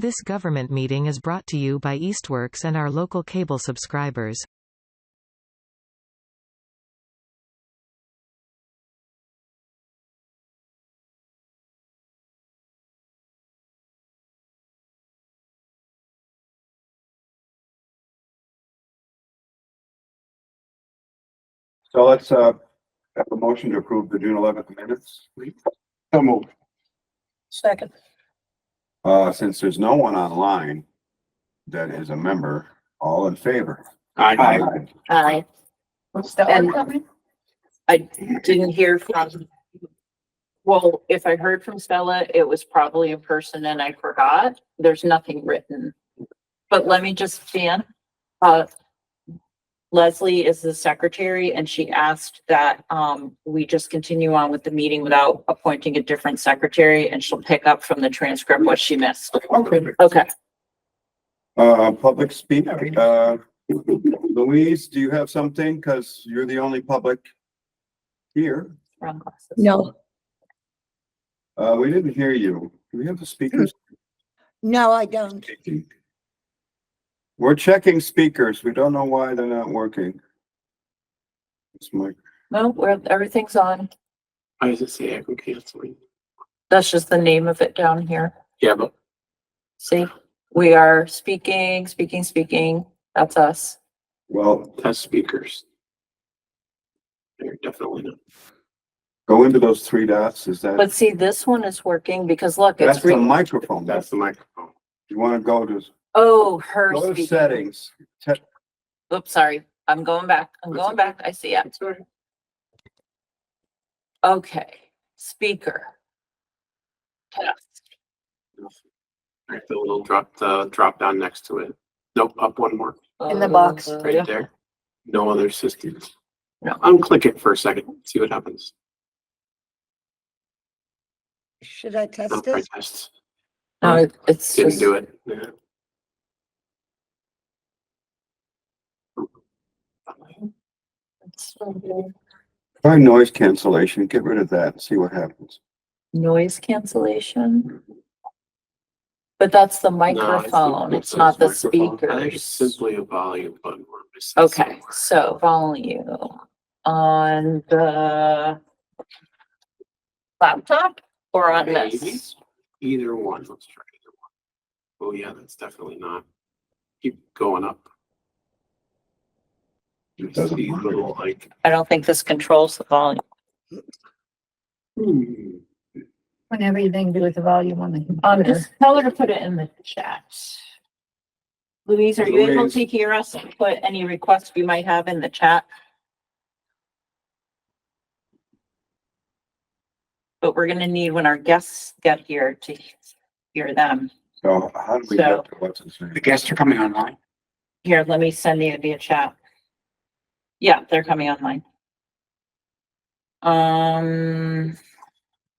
This government meeting is brought to you by Eastworks and our local cable subscribers. So let's have a motion to approve the June 11th minutes, please. So moved. Second. Since there's no one online that is a member, all in favor? Aye. Aye. And I didn't hear from, well, if I heard from Stella, it was probably in person and I forgot. There's nothing written. But let me just, Dan, Leslie is the secretary and she asked that, we just continue on with the meeting without appointing a different secretary and she'll pick up from the transcript what she missed. Okay. Okay. Public speak, Louise, do you have something? Cause you're the only public here. Wrong glasses. No, We didn't hear you. Do we have the speakers? no, I don't. We're checking speakers. We don't know why they're not working. It's my, No, everything's on. Why does it say echo canceling? That's just the name of it down here. Yeah, but See, we are speaking. That's us. well, test speakers. They're definitely not. go into those three dots. Is that, But see, this one is working because look, that's it's the microphone. That's the microphone. You want to go to, oh, her go to speaking. settings. Oops, sorry. I'm going back. I see it. Okay, speaker. Test. Right, the little drop down next to it. Nope, up one more. In the box. Right there. No other systems. No. Unclick it for a second. See what happens. Should I test Not it? tests. No, it's Didn't just, do it. Yeah. Try noise cancellation. Get rid of that and see what happens. noise cancellation. But that's the microphone. It's not the microphone. I think it's speakers. simply a volume button. we're missing Okay, somewhere. so volume on the laptop or on Maybe. this? Either one. Let's try either one. Oh yeah, that's definitely not. Keep going up. You Doesn't see work. little like. I don't think this controls the volume. Whenever you think do with the volume on the computer. Just tell her to put it in the chat. Louise, are you able Louise. to hear us and put any requests you might have in the chat? But we're gonna need when our guests get here to hear them. So how do we So- get to what's his name? The guests are coming online. Here, let me send you via chat. Yeah, they're coming online.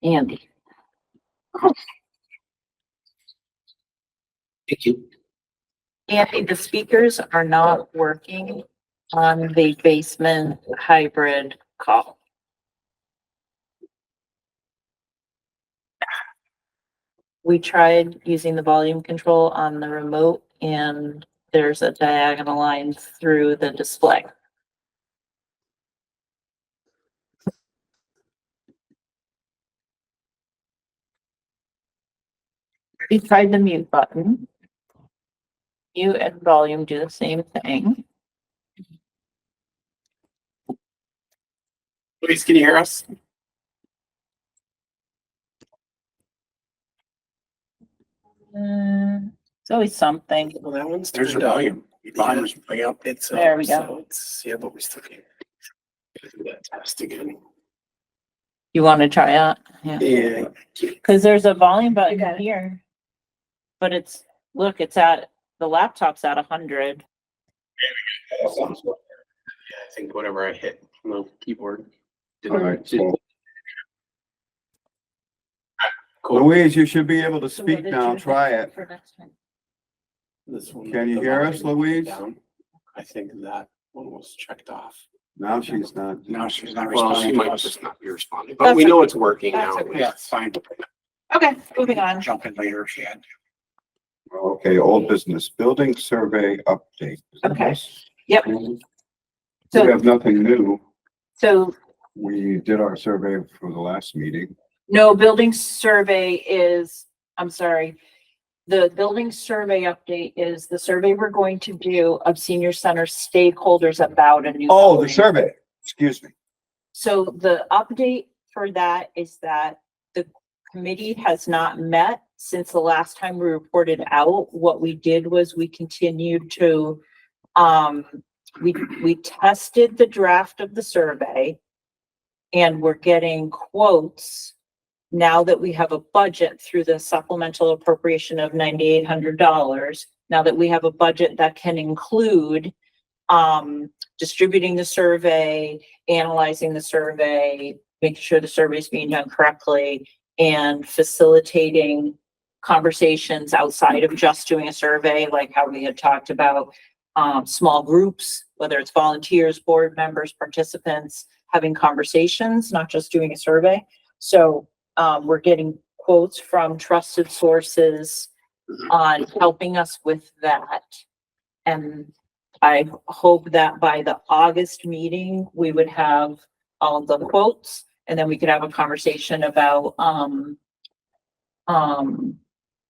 Andy. Thank you. Andy, the speakers are not working on the basement hybrid call. We tried using the volume control on the remote and there's a diagonal line through the display. We tried the mute button. Mute and volume do the same thing. Louise, can you hear us? It's always something. Well, that one's there's your volume. Volume's way up. It's There we go. So it's, yeah, but we still can't do that test again. You want to try it? Yeah. Yeah. Cause there's a volume button got it. here. But it's, look, it's at, the laptop's at 100. Yeah, I think whatever I hit on the keyboard. All right, so Cool. Louise, you should be able to So what speak did now. you Try hit it. for next time? This one, Can you the hear us, volume Louise? down. I think that one was checked off. Now she's not. No, she's not Well, responding she to might us. just not be responding, but That's we know okay. it's working That's now. okay. Yeah, it's fine. Okay, moving on. Jump in later if she had Okay, old business, building survey update. Is that Okay. this? Yep. We So, have nothing new. so We did our survey for the last meeting. no, building survey is, I'm sorry. The building survey update is the survey we're going to do of senior center stakeholders about a new. Oh, the building. survey, excuse me. So the update for that is that the committee has not met since the last time we reported out. What we did was we continued to, we tested the draft of the survey and we're getting quotes now that we have a budget through the supplemental appropriation of $9,800. Now that we have a budget that can include distributing the survey, analyzing the survey, making sure the survey is being done correctly, and facilitating conversations outside of just doing a survey, like how we had talked about small groups, whether it's volunteers, board members, participants, having conversations, not just doing a survey. So we're getting quotes from trusted sources on helping us with that. And I hope that by the August meeting, we would have all of the quotes and then we could have a conversation about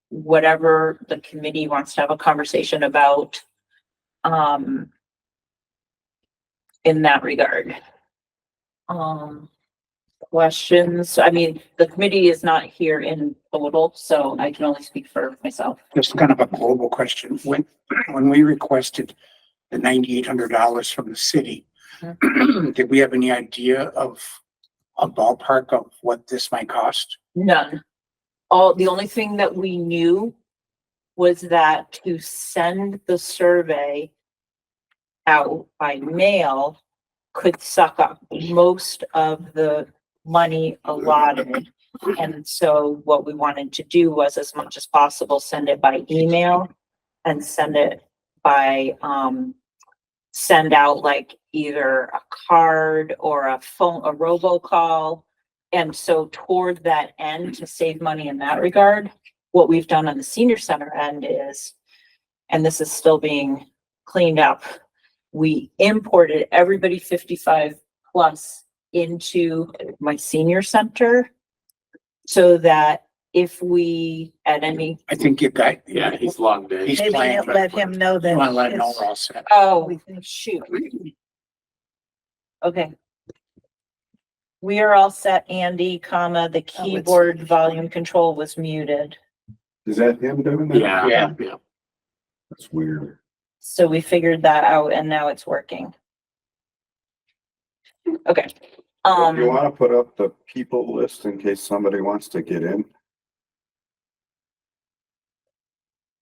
whatever the committee wants to have a conversation about in that regard. Questions? I mean, the committee is not here in total, so I can only speak for myself. Just kind of a global question. When we requested the $9,800 from the city, did we have any idea of a ballpark of what this might cost? None. The only thing that we knew was that to send the survey out by mail could suck up most of the money allotted. And so what we wanted to do was, as much as possible, send it by email and send it by, send out like either a card or a phone, a robocall. And so toward that end, to save money in that regard, what we've done on the senior center end is, and this is still being cleaned up, we imported everybody 55 plus into my senior center so that if we at any, I think you got, Yeah, he's logged in. He's Maybe playing. let him know that. You want to let him know it's- we're all set. oh, shoot. Okay. We are all set, Andy, comma, the keyboard volume control was muted. Is that him doing that? Yeah, Yeah. yeah. That's weird. So we figured that out and now it's working. Okay. You wanna put up the people list in case somebody wants to get in?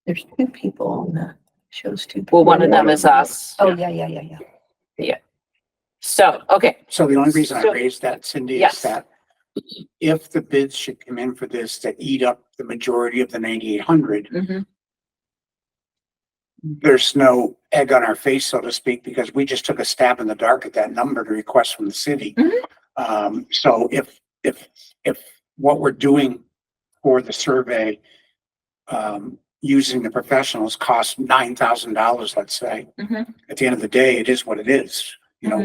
There's two people on the, shows two. Well, one of them is us. Oh, yeah. So, okay, So the only reason I So- raised that, Cindy, Yes. is that if the bids should come in for this that eat up the majority of the 9,800, mhm, there's no egg on our face, so to speak, because we just took a stab in the dark at that number to request from the city. So if what we're doing for the survey, using the professionals costs $9,000, let's say, mhm. at the end of the day, it is what it is. You know,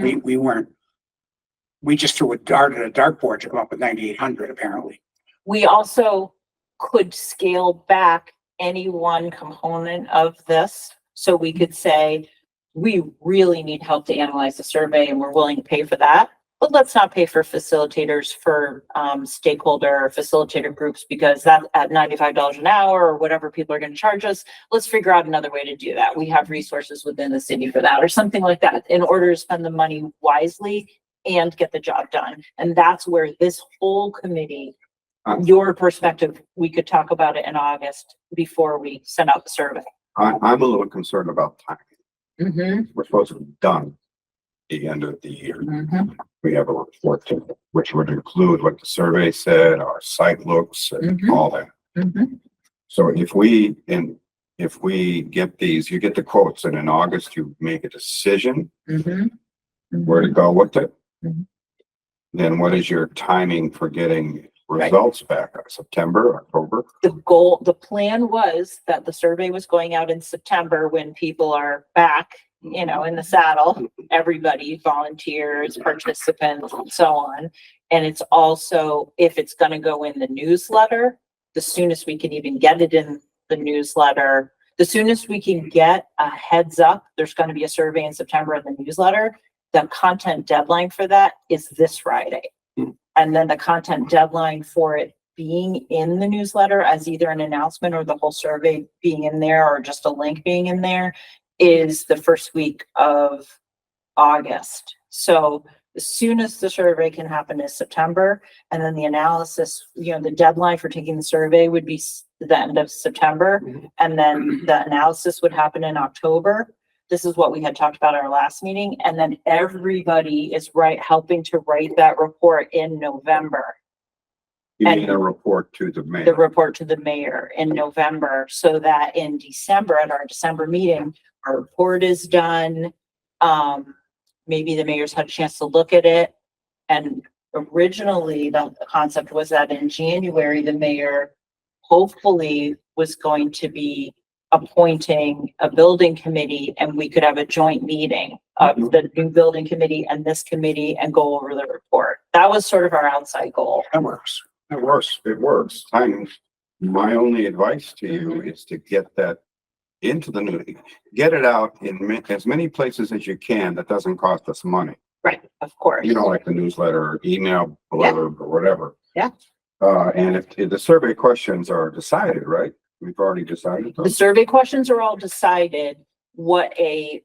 we just threw a dart at a dartboard to come up with 9,800 apparently. We also could scale back any one component of this. So we could say, we really need help to analyze the survey and we're willing to pay for that. But let's not pay for facilitators for stakeholder facilitator groups because that's at $95 an hour or whatever people are going to charge us. Let's figure out another way to do that. We have resources within the city for that or something like that in order to spend the money wisely and get the job done. And that's where this whole committee, your perspective, we could talk about it in August before we send out the survey. I'm a little concerned about timing. Mm-hmm, We're supposed to be done the end of the year. mm-hmm, We have a report to, which would include what the survey said, our site looks and Mhm. all that. mm-hmm. So if we get these, you get the quotes and in August you make a decision Mm-hmm. where to go with it. Mhm. Then what is your timing for getting results back? September, October? The plan was that the survey was going out in September when people are back, you know, in the saddle. Everybody, volunteers, participants, and so on. And it's also, if it's gonna go in the newsletter, the soonest we can even get it in the newsletter, the soonest we can get a heads up, there's gonna be a survey in September in the newsletter. The content deadline for that is this Friday. And then the content deadline for it being in the newsletter as either an announcement or the whole survey being in there or just a link being in there is the first week of August. So the soonest the survey can happen is September. And then the analysis, you know, the deadline for taking the survey would be the end of September. And then the analysis would happen in October. This is what we had talked about at our last meeting. And then everybody is helping to write that report in November. You And- need a report to the The mayor. report to the mayor in November, so that in December, at our December meeting, our report is done. Maybe the mayor's had a chance to look at it. And originally, the concept was that in January, the mayor hopefully was going to be appointing a building committee, and we could have a joint meeting of the new building committee and this committee and go over the report. That was sort of our outside goal. That works. It works, it works. My only advice to you is to get that into the new, get it out in as many places as you can that doesn't cost us money. Right, of course. You know, like the newsletter, or email, blurb, or whatever. Yeah. And if the survey questions are decided, right? We've already decided The those. survey questions are all decided. What a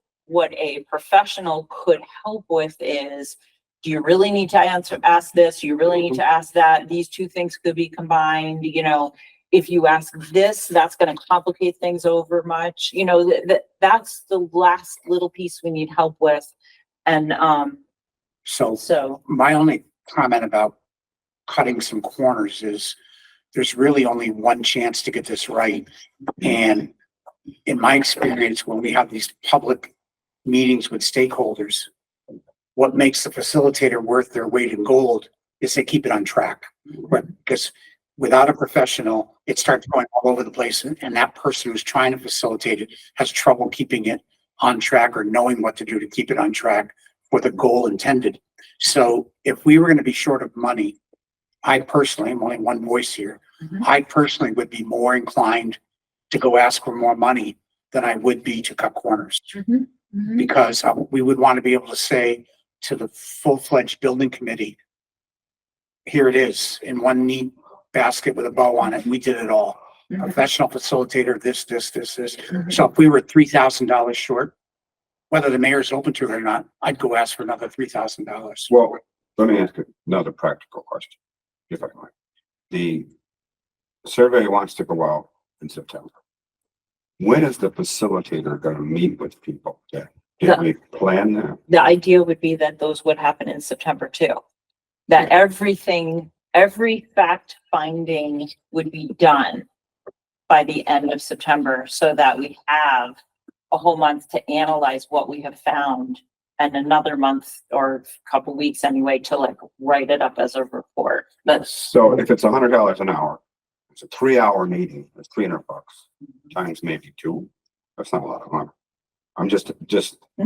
professional could help with is, do you really need to ask this? Do you really need to ask that? These two things could be combined, you know. If you ask this, that's gonna complicate things over much, you know, that's the last little piece we need help with. And, so, My only comment about cutting some corners is there's really only one chance to get this right. And in my experience, when we have these public meetings with stakeholders, what makes the facilitator worth their weight in gold is they keep it on track. But because without a professional, it starts going all over the place, and that person who's trying to facilitate it has trouble keeping it on track or knowing what to do to keep it on track for the goal intended. So if we were going to be short of money, I personally, I'm only one voice here, I personally would be more inclined to go ask for more money than I would be to cut corners. Because we would want to be able to say to the full-fledged building committee, here it is in one neat basket with a bow on it. We did it all. Professional facilitator, this. So if we were $3,000 short, whether the mayor's open to it or not, I'd go ask for another $3,000. Well, let me ask you another practical question, if I might. The survey wants to go out in September. When is the facilitator gonna meet with people? Did we plan that? the idea would be that those would happen in September too. That every fact finding would be done by the end of September, so that we have a whole month to analyze what we have found, and another month or a couple weeks anyway to like write it up as a report. That's So if it's $100 an hour, it's a 3-hour meeting, it's $300 times maybe 2. That's not a lot of money. I'm just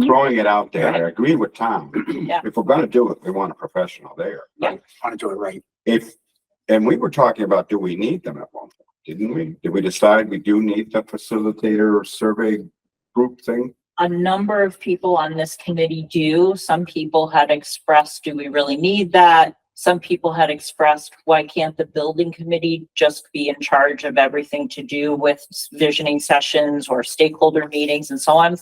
throwing it out there. I agree with Tom. Yeah. If we're gonna do it, we want a professional there. I want to do it right. And we were talking about, do we need them at one point? Didn't we? Did we decide we do need the facilitator or survey group thing? a number of people on this committee do. Some people had expressed, do we really need that? Some people had expressed, why can't the building committee just be in charge of everything to do with visioning sessions or stakeholder meetings and so on?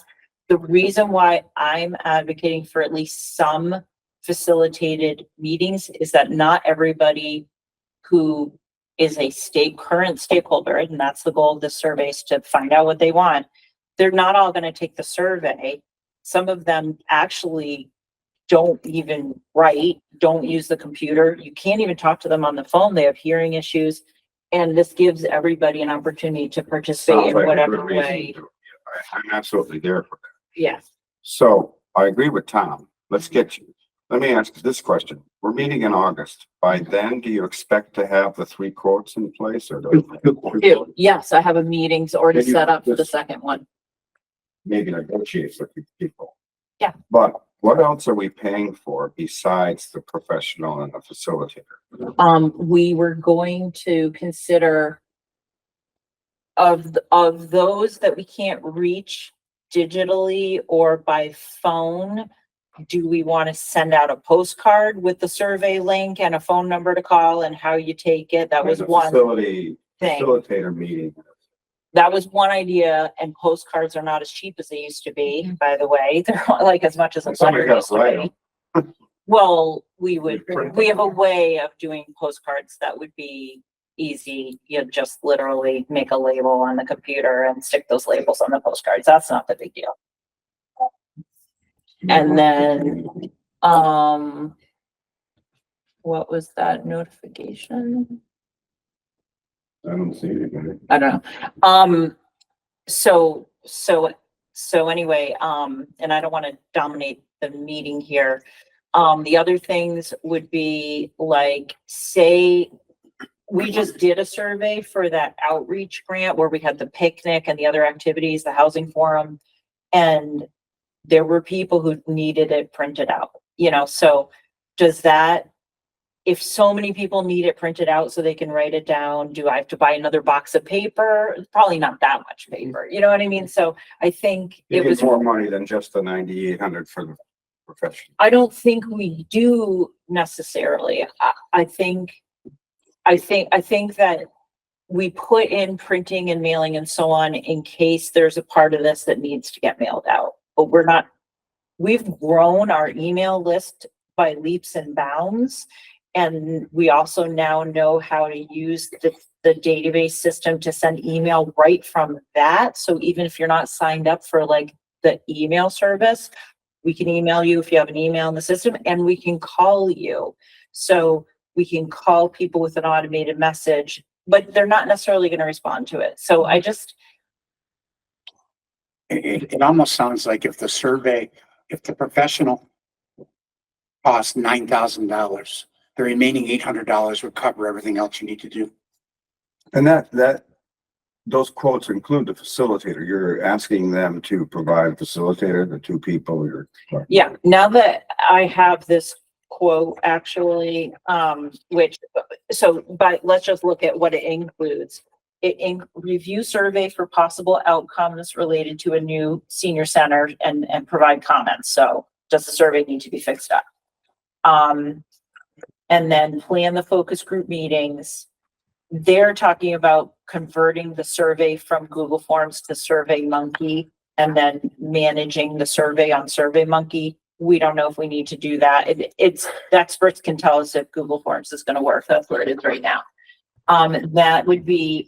The reason why I'm advocating for at least some facilitated meetings is that not everybody who is a current stakeholder, and that's the goal of this survey, is to find out what they want. They're not all going to take the survey. Some of them actually don't even write, don't use the computer. You can't even talk to them on the phone. They have hearing issues. And this gives everybody an opportunity to participate Sounds in like a whatever good reason way. to do it. I'm absolutely there for that. Yeah. So I agree with Tom. Let me ask this question. we're meeting in August. By then, do you expect to have the 3 quotes in place or? Yes, I have a meetings already Maybe set up for the just- second one. Maybe negotiate with the people. Yeah. But what else are we paying for besides the professional and the facilitator? We were going to consider of those that we can't reach digitally or by phone, do we want to send out a postcard with the survey link and a phone number to call and how you take it? That was The one facility thing. facilitator meeting. That was one idea, and postcards are not as cheap as they used to be, by the way. They're like as much as a Somebody letter got used to right. be. Well, we print have a way of doing postcards that would be easy. You just literally make a label on the computer and stick those labels on the postcards. That's not the big deal. And then, what was that notification? I don't see anything. I don't know. So anyway, and I don't want to dominate the meeting here. The other things would be like, say, we just did a survey for that outreach grant where we had the picnic and the other activities, the housing forum. And there were people who needed it printed out, so does that, if so many people need it printed out so they can write it down, do I have to buy another box of paper? Probably not that much paper, you know what I mean? So I think You it need was, more money than just the 9,800 for the professional. I don't think we do necessarily. I think that we put in printing and mailing and so on in case there's a part of this that needs to get mailed out. But we've grown our email list by leaps and bounds. And we also now know how to use the database system to send email right from that. So even if you're not signed up for like the email service, we can email you if you have an email in the system, and we can call you. So we can call people with an automated message, but they're not necessarily going to respond to it. So I just, It almost sounds like if the professional costs $9,000, the remaining $800 would cover everything else you need to do. And those quotes include the facilitator. You're asking them to provide a facilitator, the 2 people you're. yeah, now that I have this quote actually, but let's just look at what it includes. Review survey for possible outcomes related to a new senior center and provide comments. So does the survey need to be fixed up? And then plan the focus group meetings. They're talking about converting the survey from Google Forms to SurveyMonkey and then managing the survey on SurveyMonkey. We don't know if we need to do that. The experts can tell us if Google Forms is going to work. That's where it is right now. That would be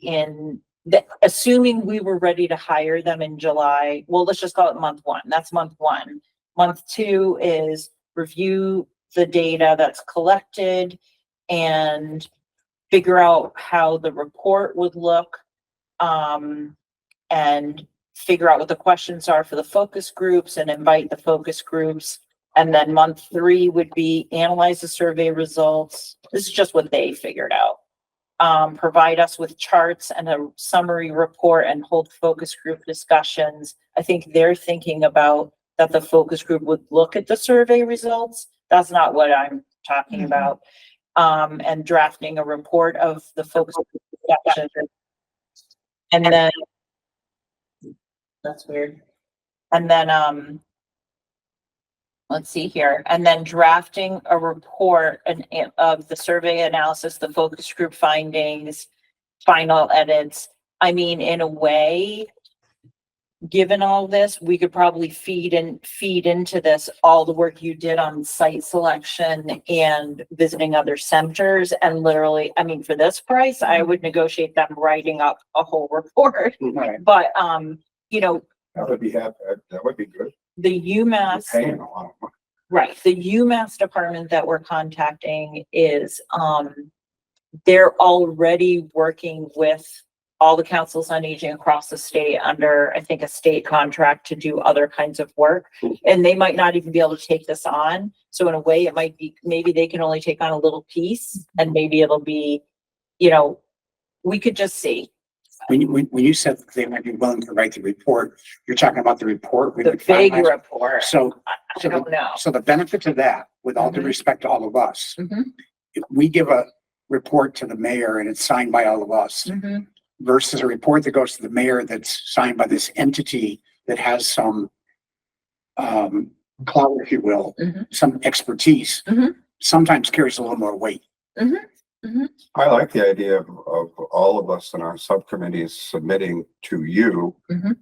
assuming we were ready to hire them in July. Well, let's just call it month 1. That's month 1. Month 2 is review the data that's collected and figure out how the report would look, and figure out what the questions are for the focus groups and invite the focus groups. And then month 3 would be analyze the survey results. This is just what they figured out. Provide us with charts and a summary report and hold focus group discussions. I think they're thinking about that the focus group would look at the survey results. That's not what I'm talking about. And drafting a report of the focus group discussion. And then that's weird. And then, let's see here. And then drafting a report of the survey analysis, the focus group findings, final edits. I mean, in a way, given all this, we could probably feed into this all the work you did on site selection and visiting other centers. And literally, I mean, for this price, I would negotiate them writing up a whole report. Right. But, That would be good. the UMass. We're paying a lot of money. Right, the UMass department that we're contacting is, they're already working with all the councils on aging across the state under, I think, a state contract to do other kinds of work. And they might not even be able to take this on. So in a way, it might be, maybe they can only take on a little piece and maybe it'll be, you know, we could just see. When you said that they might be willing to write the report, you're talking about the report. we The would big finalize. report. So, I don't know. so the benefit of that, with all due Mhm. respect to all of us, Mhm. if we give a report to the mayor and it's signed by all of us Mhm. versus a report that goes to the mayor that's signed by this entity that has some clout, if you will, Mhm. some expertise, Mhm. sometimes carries a little more weight. I like the idea of all of us in our subcommittees submitting to you Mhm.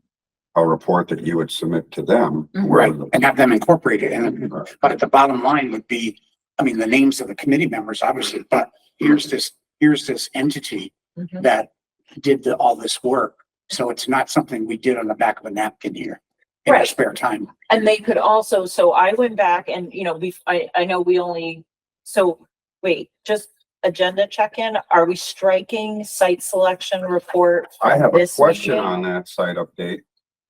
a report that you would submit to them. Mhm. Right, and have them incorporated in it. But the bottom line would be, I mean, the names of the committee members, obviously, but here's this entity Mhm. that did all this work. So it's not something we did on the back of a napkin here in our Right. spare time. And they could also, so I went back and, you know, I know we only, so wait, just agenda check-in. Are we striking site selection report? I have a this question meeting? on that site update.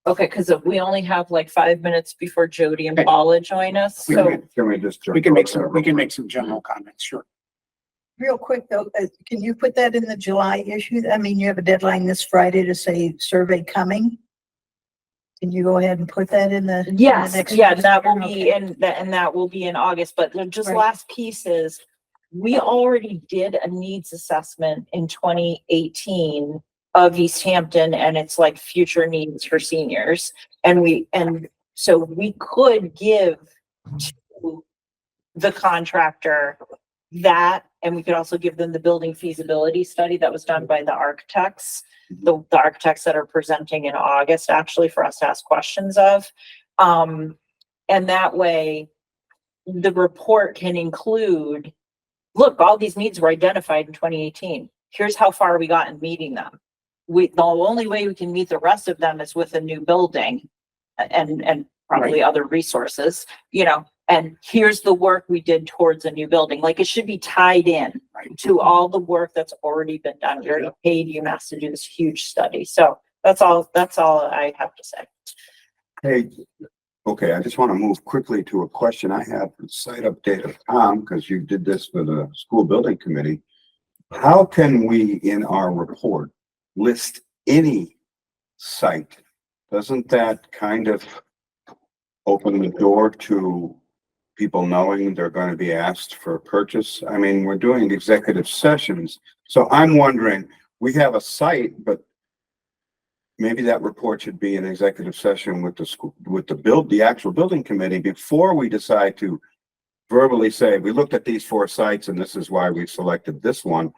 Okay, because we only have like 5 minutes before Jody and Okay. Paula join us, We so. Can we just? jump We can make over some general comments, sure. Real quick though, can you put that in the July issue? I mean, you have a deadline this Friday to say survey coming. Can you go ahead and put that in the? in the Yes, next yeah, one? that will be Okay. and that will be in August, but the just Right. last piece is, we already did a needs assessment in 2018 of Easthampton and it's like future needs for seniors. And so we could give to the contractor that, and we could also give them the building feasibility study that was done by the architects, the architects that are presenting in August, actually, for us to ask questions of. And that way, the report can include, look, all these needs were identified in 2018. Here's how far we got in meeting them. The only way we can meet the rest of them is with a new building and probably other resources, you know, and here's the work we did towards a new building. Like, it should be tied in Right. to all the work that's already been done. We already paid UMass to do this huge study. So that's all I have to say. Hey, okay, I just want to move quickly to a question I had for the site update of Tom, because you did this for the school building committee. How can we, in our report, list any site? Doesn't that kind of open the door to people knowing they're going to be asked for purchase? I mean, we're doing executive sessions, so I'm wondering, we have a site, but maybe that report should be an executive session with the school, with the actual building committee before we decide to verbally say, we looked at these 4 sites and this is why we selected this one.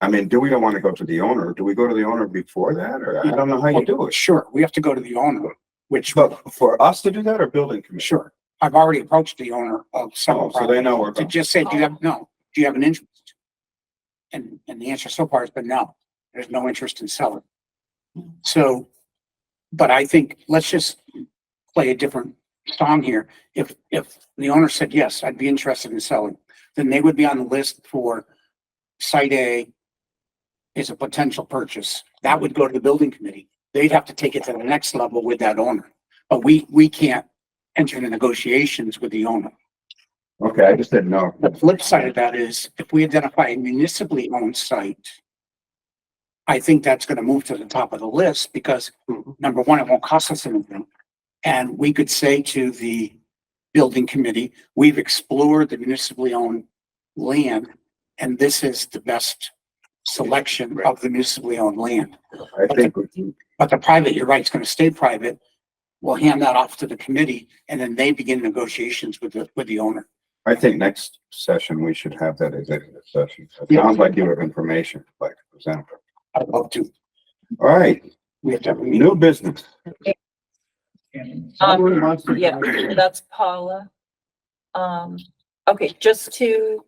I mean, do we don't want to go to the owner? Do we go to the owner before that? Or I don't know how you do it. Sure, we have to go to the owner, which, But for us to do that or building committee? sure, I've already approached the owner of several. Oh, so they know we're To going. just say, do you have an interest? And the answer so far has been no, there's no interest in selling. So, but I think, let's just play a different song here. If the owner said, yes, I'd be interested in selling, then they would be on the list for site A is a potential purchase. That would go to the building committee. They'd have to take it to the next level with that owner. But we can't enter into negotiations with the owner. Okay, I just didn't know. The flip side of that is, if we identify a municipally owned site, I think that's gonna move to the top of the list because, number one, it won't cost us anything. And we could say to the building committee, we've explored the municipally owned land, and this is the best selection of the municipally owned land. I think, But the private, you're right, it's gonna stay private. We'll hand that off to the committee, and then they begin negotiations with the owner. I think next session, we should have that executive session. It Yeah. sounds like you have information, like, for example. I'd love to. All right, We have to have a meeting. new business. Yeah, that's Paula. Okay, just to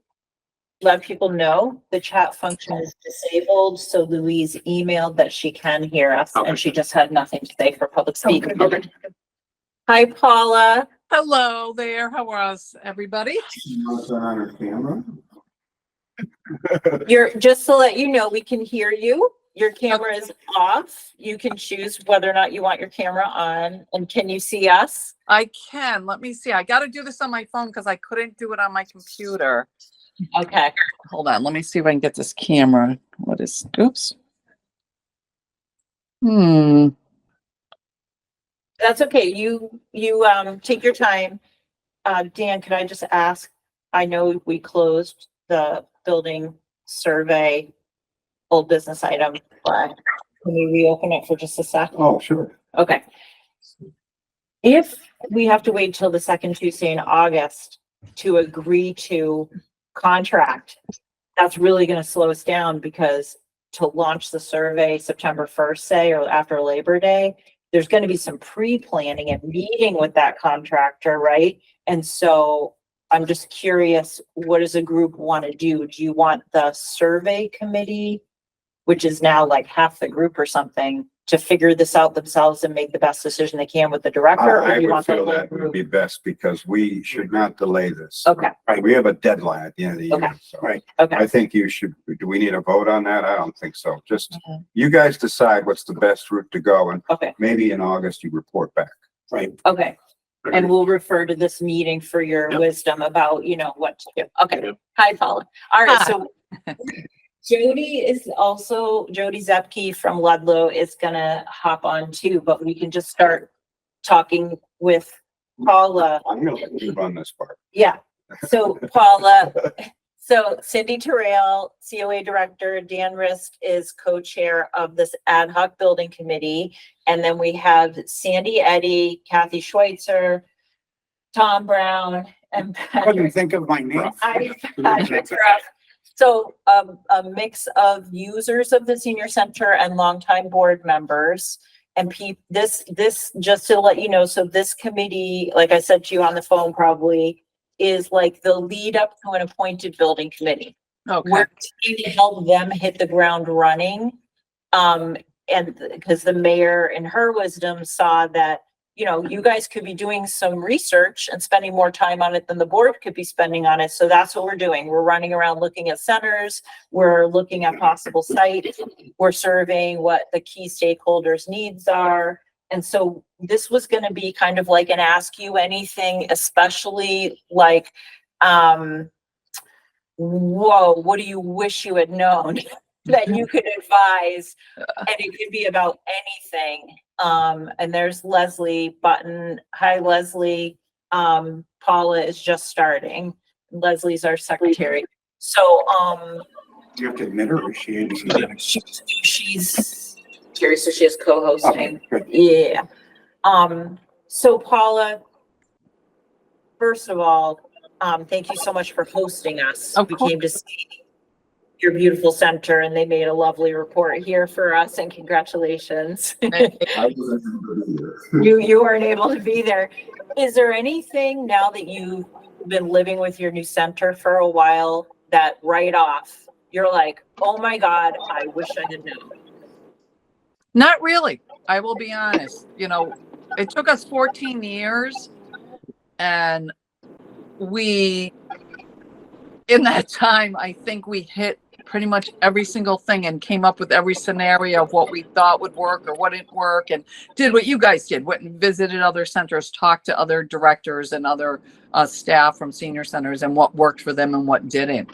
let people know, the chat function is disabled, so Louise emailed that she can hear us and she just had nothing to say for public speaking. Hi, Paula. Hello there. How was everybody? What's on our camera? Just to let you know, we can hear you. your camera is off. You can choose whether or not you want your camera on. And can you see us? I can. Let me see. I got to do this on my phone because I couldn't do it on my computer. Okay. Hold on. Let me see if I can get this camera. What is, oops. That's okay. You take your time. Dan, could I just ask, I know we closed the building survey, old business item, but can we reopen it for just a sec? Oh, sure. Okay. If we have to wait till the second Tuesday in August to agree to contract, that's really gonna slow us down because to launch the survey September 1st, say, or after Labor Day, there's gonna be some pre-planning and meeting with that contractor, right? And so I'm just curious, what does a group want to do? Do you want the survey committee, which is now like half the group or something, to figure this out themselves and make the best decision they can with the director? Or I do you would want the feel whole that would group? be best because we should not delay this. Okay, Right, we have a deadline at the end of the Okay. year, so. Right. okay. I think you should, do we need a vote on that? I don't think so. Just, Mhm. you guys decide what's the best route to go and Okay, maybe in August you report back. Right. okay. And we'll refer to this meeting for your Yep. wisdom about, what to do. Okay. Yep. Hi, Paula. All right, Hi. so Jody Zepke from Ludlow is gonna hop on too, but we can just start talking with Paula. I'm gonna let you run this part. Yeah, so Paula, so Cindy Terrell, COA Director, Dan Rist is co-chair of this ad hoc building committee. And then we have Sandy Eddy, Kathy Schweitzer, Tom Brown, and Couldn't think of my name. Patrick Ruff. So a mix of users of the senior center and longtime board members. And this, just to let you know, so this committee, like I said to you on the phone probably, is like the lead up to an appointed building committee. Okay. We're trying to help them hit the ground running. And because the mayor in her wisdom saw that, you guys could be doing some research and spending more time on it than the board could be spending on it. So that's what we're doing. We're running around looking at centers. We're looking at possible sites. We're surveying what the key stakeholders' needs are. And so this was going to be kind of like an ask you anything, especially like, whoa, what do you wish you had known that you could advise? And it could be about anything. And there's Leslie Button. Hi, Leslie. Paula is just starting. Leslie's our secretary. So, You have to admit her, or she is. she's curious, so she is co-hosting. Okay, good. Yeah. So Paula, first of all, thank you so much for hosting us. Of We course. came to see your beautiful center and they made a lovely report here for us, and congratulations. You weren't able to be there. Is there anything now that you've been living with your new center for a while that right off, you're like, oh my God, I wish I had known? Not really. I will be honest. It took us 14 years and in that time, I think we hit pretty much every single thing and came up with every scenario of what we thought would work or wouldn't work, and did what you guys did, went and visited other centers, talked to other directors and other staff from senior centers and what worked for them and what didn't.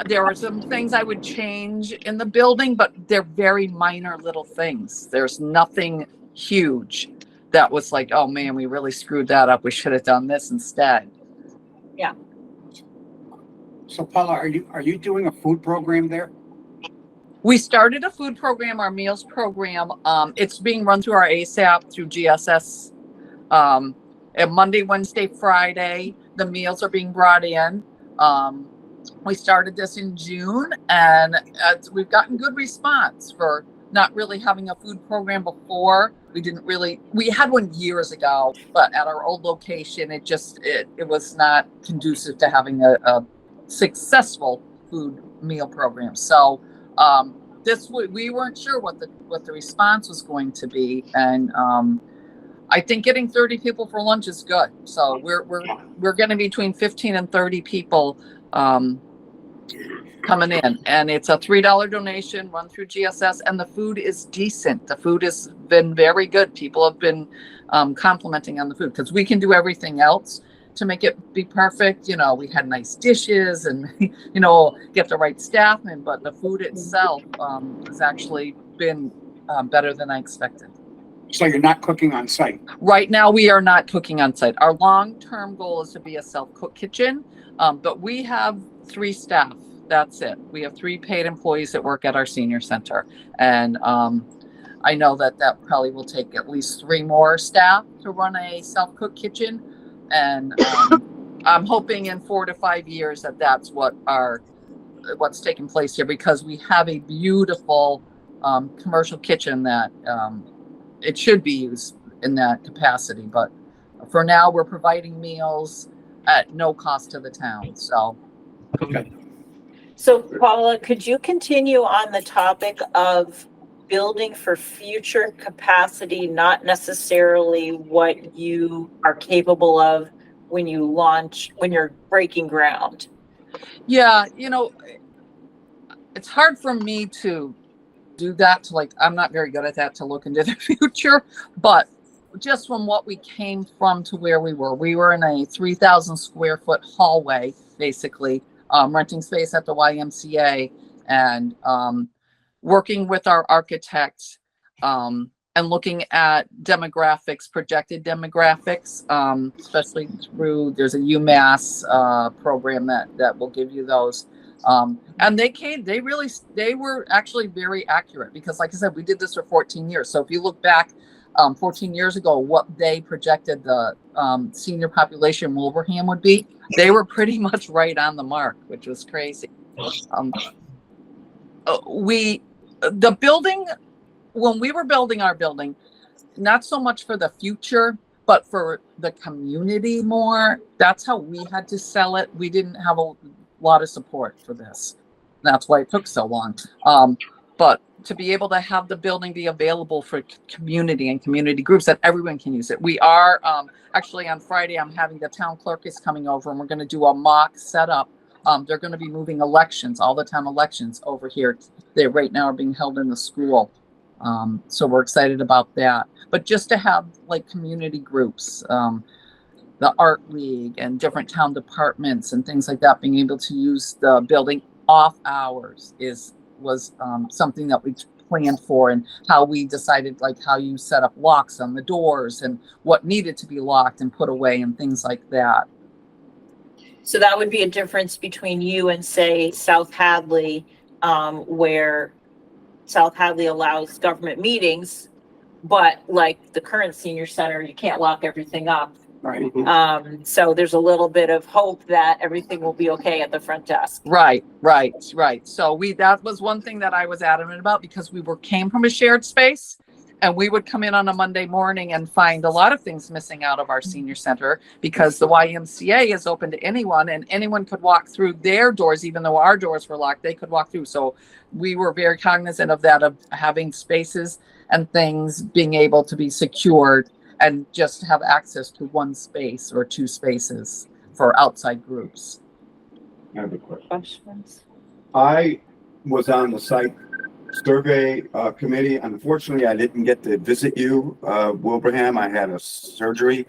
There are some things I would change in the building, but they're very minor little things. There's nothing huge that was like, oh man, we really screwed that up. We should have done this instead. So Paula, are you doing a food program there? We started a food program, our meals program. It's being run through our ASAP through GSS. And Monday, Wednesday, Friday, the meals are being brought in. We started this in June, and we've gotten good response for not really having a food program before. We had one years ago, but at our old location, it was not conducive to having a successful food meal program. So we weren't sure what the response was going to be, and I think getting 30 people for lunch is good. So we're going to be between 15 and 30 people coming in, and it's a $3 donation run through GSS, and the food is decent. The food has been very good. People have been complimenting on the food because we can do everything else to make it be perfect. You know, we had nice dishes and, you know, get the right staff in, but the food itself has actually been better than I expected. So you're not cooking on site? Right now, we are not cooking on site. Our long-term goal is to be a self-cook kitchen, but we have 3 staff. That's it. We have 3 paid employees that work at our senior center. And I know that probably will take at least 3 more staff to run a self-cook kitchen. And I'm hoping in 4 to 5 years that that's what's taking place here, because we have a beautiful commercial kitchen that it should be used in that capacity. But for now, we're providing meals at no cost to the town. So. Okay. So Paula, could you continue on the topic of building for future capacity, not necessarily what you are capable of when you're breaking ground? Yeah, you know, it's hard for me to do that, I'm not very good at that, to look into the future, but just from what we came from to where we were in a 3,000 square foot hallway, basically, renting space at the YMCA, and working with our architects, and looking at demographics, projected demographics, especially there's a UMass program that will give you those. And they were actually very accurate, because like I said, we did this for 14 years. So if you look back 14 years ago, what they projected the senior population in Wilbraham would be, they were pretty much right on the mark, which was crazy. The building, when we were building our building, not so much for the future, but for the community more, that's how we had to sell it. We didn't have a lot of support for this. That's why it took so long. But to be able to have the building be available for community and community groups, that everyone can use it. We are actually on Friday, I'm having the town clerk is coming over, and we're going to do a mock setup. They're going to be moving elections, all the town elections over here. They right now are being held in the school. So we're excited about that. But just to have like community groups, the art league and different town departments and things like that, being able to use the building off hours was something that we planned for, and how we decided, like how you set up locks on the doors and what needed to be locked and put away and things like that. So that would be a difference between you and, say, South Hadley, where South Hadley allows government meetings, but like the current senior center, you can't lock everything up. Right. So there's a little bit of hope that everything will be okay at the front desk. Right. So that was one thing that I was adamant about, because we came from a shared space, and we would come in on a Monday morning and find a lot of things missing out of our senior center, because the YMCA is open to anyone, and anyone could walk through their doors. Even though our doors were locked, they could walk through. So we were very cognizant of that, of having spaces and things being able to be secured, and just have access to one space or 2 spaces for outside groups. I have a question. Questions? I was on the site survey committee. Unfortunately, I didn't get to visit you, Wilbraham. I had a surgery.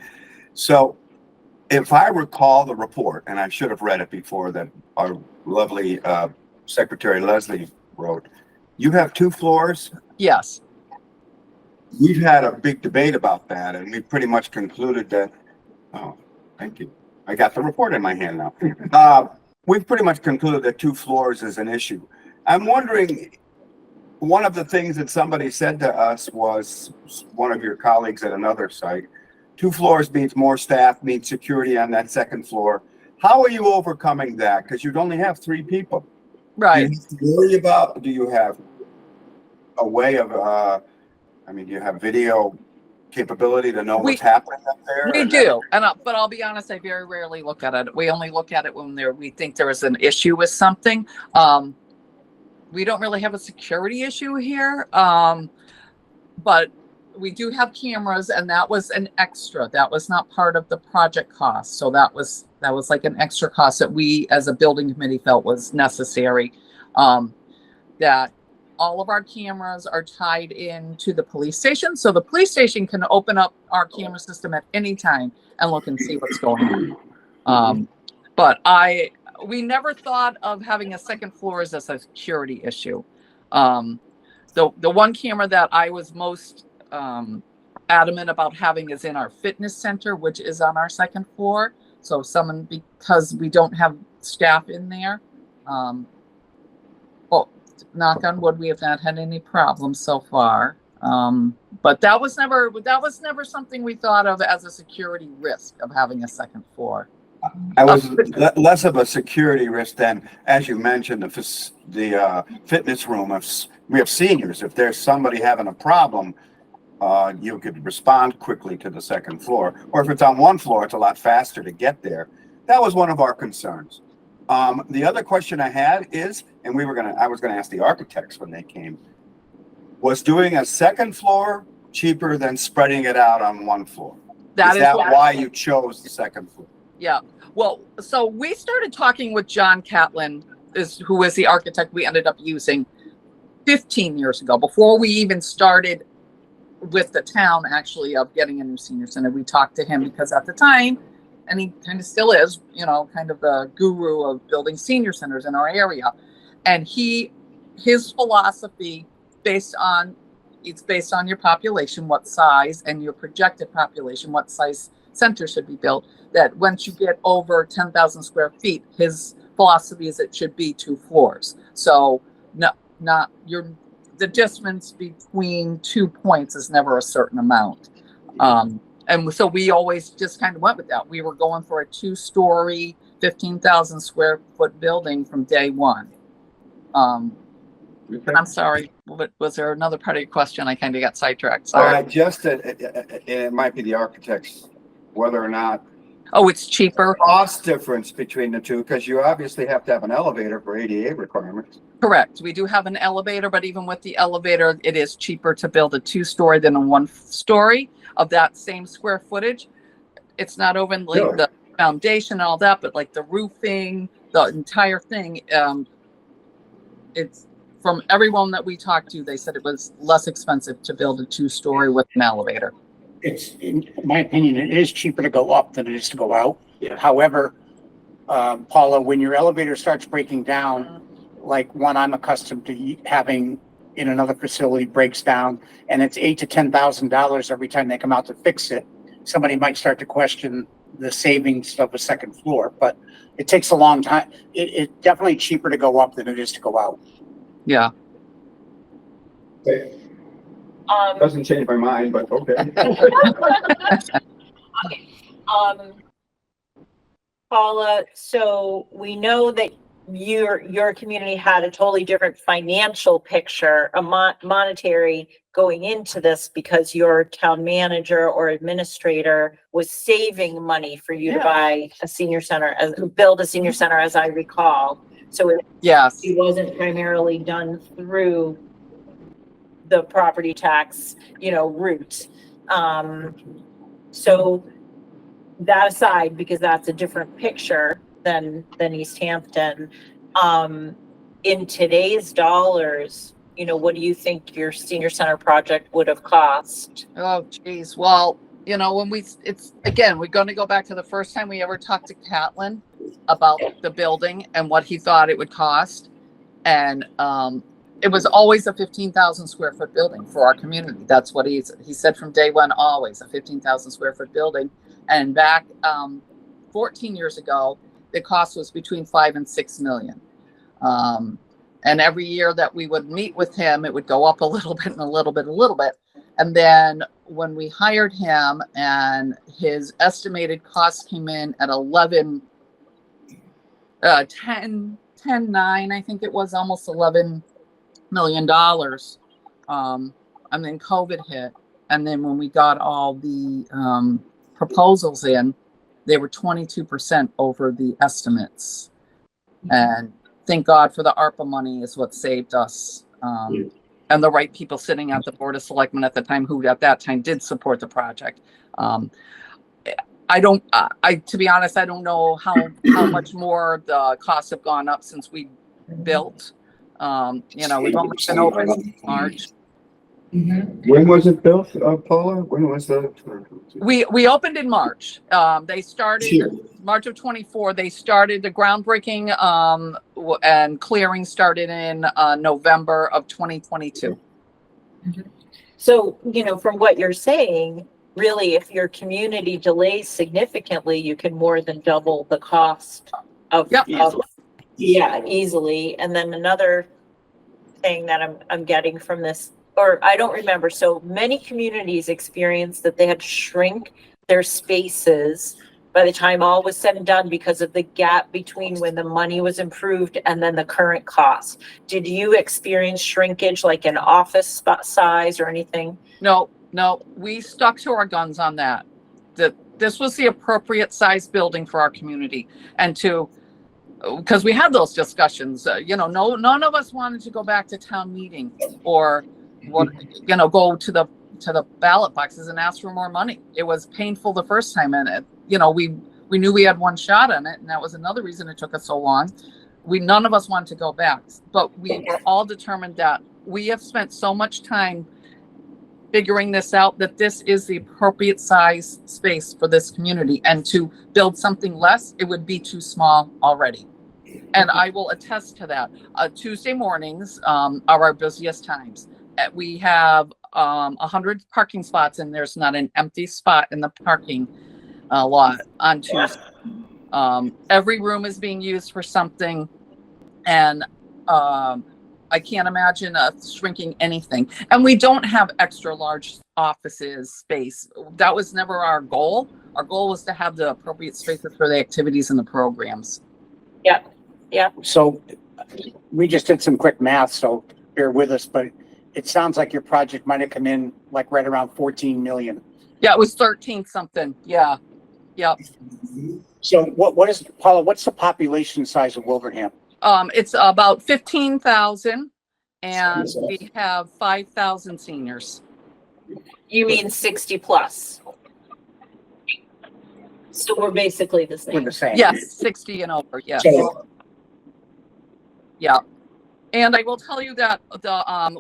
So if I recall the report, and I should have read it before, that our lovely Secretary Leslie wrote, you have 2 floors? Yes. We've had a big debate about that, and we pretty much concluded that, oh, thank you. I got the report in my hand now. We've pretty much concluded that 2 floors is an issue. I'm wondering, one of the things that somebody said to us was, one of your colleagues at another site, 2 floors means more staff, means security on that 2nd floor. How are you overcoming that? Because you'd only have 3 people. Right. Do you have to worry about, do you have a way of, do you have video capability to know what's happening up there? We do, but I'll be honest, I very rarely look at it. We only look at it when we think there is an issue with something. We don't really have a security issue here, but we do have cameras, and that was an extra. That was not part of the project cost. So that was like an extra cost that we as a building committee felt was necessary. that all of our cameras are tied into the police station. So the police station can open up our camera system at any time and look and see what's going on. But we never thought of having a second floor as a security issue. The one camera that I was most adamant about having is in our fitness center, which is on our second floor. So because we don't have staff in there, well, knock on wood, we have not had any problems so far. But that was never something we thought of as a security risk of having a second floor. I was less of a security risk than, as you mentioned, the fitness room. If we have seniors, if there's somebody having a problem, you could respond quickly to the second floor. Or if it's on one floor, it's a lot faster to get there. That was one of our concerns. The other question I had is, and I was gonna ask the architects when they came, was doing a second floor cheaper than spreading it out on one floor? Is that why you chose the second floor? Yeah. Well, so we started talking with John Catlin, who is the architect we ended up using 15 years ago, before we even started with the town actually of getting a new senior center. We talked to him because at the time, and he kind of still is, kind of the guru of building senior centers in our area. And his philosophy it's based on your population, what size, and your projected population, what size center should be built, that once you get over 10,000 square feet, his philosophy is it should be 2 floors. So the distance between 2 points is never a certain amount. And so we always just kind of went with that. We were going for a 2-story, 15,000 square foot building from day one. But I'm sorry, was there another part of your question? I kind of got sidetracked. Sorry. It might be the architects, whether or not. Oh, it's cheaper. Cost difference between the two, because you obviously have to have an elevator for ADA requirements. Correct. We do have an elevator, but even with the elevator, it is cheaper to build a 2-story than a 1-story of that same square footage. It's not over like the foundation and all that, but like the roofing, the entire thing. It's from everyone that we talked to, they said it was less expensive to build a 2-story with an elevator. It's, in my opinion, it is cheaper to go up than it is to go out. Yeah. However, Paula, when your elevator starts breaking down, like one I'm accustomed to having in another facility breaks down, and it's $8,000 to $10,000 every time they come out to fix it, somebody might start to question the savings of a second floor. But it takes a long time. It's definitely cheaper to go up than it is to go out. Yeah. Doesn't change my mind, but okay. Paula, so we know that your community had a totally different financial picture, monetary going into this, because your town manager or administrator was saving money for you to buy a senior center, build a senior center, as I recall. So it wasn't primarily done through the property tax, route. So that aside, because that's a different picture than Easthampton, in today's dollars, what do you think your senior center project would have cost? Oh, geez. Well, we're going to go back to the first time we ever talked to Catlin about the building and what he thought it would cost. And, it was always a 15,000 square foot building for our community. That's what he said from day one, always a 15,000 square foot building. And back 14 years ago, the cost was between 5 and 6 million. And every year that we would meet with him, it would go up a little bit and a little bit, a little bit. And then when we hired him and his estimated cost came in at 10.9, I think it was almost $11 million. And then COVID hit. And then when we got all the proposals in, they were 22% over the estimates. And thank God for the ARPA money is what saved us. And the right people sitting at the Board of Selectmen at the time, who at that time did support the project. To be honest, I don't know how much more the costs have gone up since we built. We've only been open since March. When was it built, Paula? When was the? We opened in March. They started March of 24. They started the groundbreaking and clearing started in November of 2022. So, from what you're saying, really, if your community delays significantly, you can more than double the cost of, Yep. Easily. And then another thing that I'm getting from this, or I don't remember, so many communities experienced that they had to shrink their spaces by the time all was said and done because of the gap between when the money was improved and then the current cost. Did you experience shrinkage like an office spot size or anything? No, we stuck to our guns on that. This was the appropriate size building for our community, and because we had those discussions, none of us wanted to go back to town meeting or go to the ballot boxes and ask for more money. It was painful the first time, and we knew we had one shot on it, and that was another reason it took us so long. None of us wanted to go back, but we were all determined that we have spent so much time figuring this out, that this is the appropriate size space for this community, and to build something less, it would be too small already. And I will attest to that. Tuesday mornings are our busiest times. We have 100 parking spots, and there's not an empty spot in the parking lot on Tuesday. Every room is being used for something, and I can't imagine us shrinking anything. And we don't have extra large offices space. That was never our goal. Our goal was to have the appropriate spaces for the activities and the programs. Yeah. So we just did some quick math, so bear with us, but it sounds like your project might have come in like right around 14 million. Yeah, it was 13 something. Yeah. So what is, Paula, what's the population size of Wilbraham? It's about 15,000, and we have 5,000 seniors. You mean 60 plus? So we're basically the We're same. the same. Yes, 60 and over. Yes. So, Yeah. And I will tell you that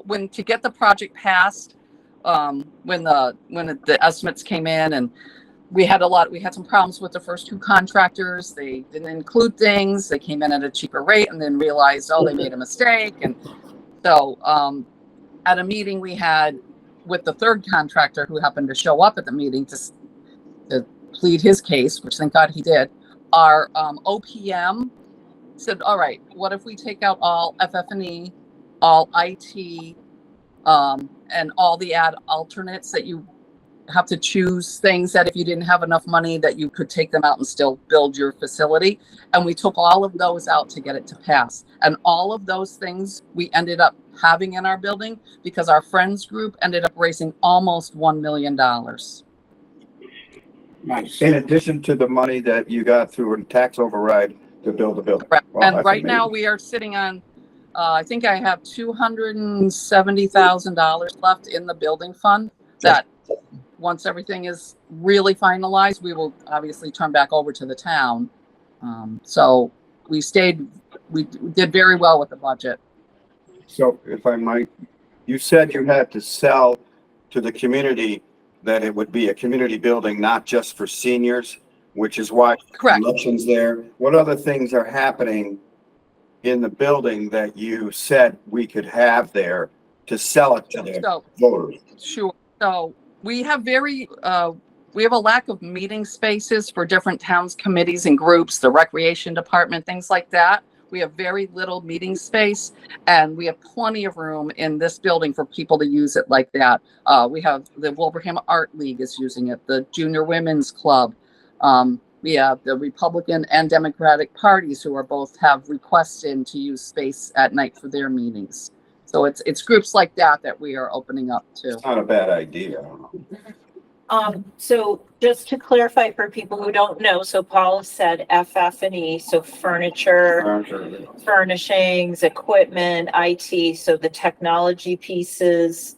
when to get the project passed, when the estimates came in, and we had some problems with the first two contractors. They didn't include things. They came in at a cheaper rate and then realized, they made a mistake. And so at a meeting we had with the third contractor, who happened to show up at the meeting to plead his case, which thank God he did, our OPM said, all right, what if we take out all FF&E, all IT, and all the alternates that you have to choose, things that if you didn't have enough money that you could take them out and still build your facility. And we took all of those out to get it to pass. And all of those things we ended up having in our building because our friends group ended up raising almost $1 million. nice. In addition to the money that you got through a tax override to build the building. Correct. Wow, And that's right now amazing. we are sitting on, I think I have $270,000 left in the building fund that once everything is really finalized, we will obviously turn back over to the town. So we did very well with the budget. So if I might, you said you had to sell to the community that it would be a community building, not just for seniors, which is why Correct. elections there. What other things are happening in the building that you said we could have there to sell it to the voters? Sure. So we have we have a lack of meeting spaces for different towns, committees and groups, the recreation department, things like that. We have very little meeting space, and we have plenty of room in this building for people to use it like that. We have the Wilbraham Art League is using it, the Junior Women's Club. We have the Republican and Democratic parties who are both have requests in to use space at night for their meetings. So it's groups like that we are opening up to. It's not a bad idea. So just to clarify for people who don't know, so Paula said FF&E, so furniture, furnishings, equipment, IT, so the technology pieces.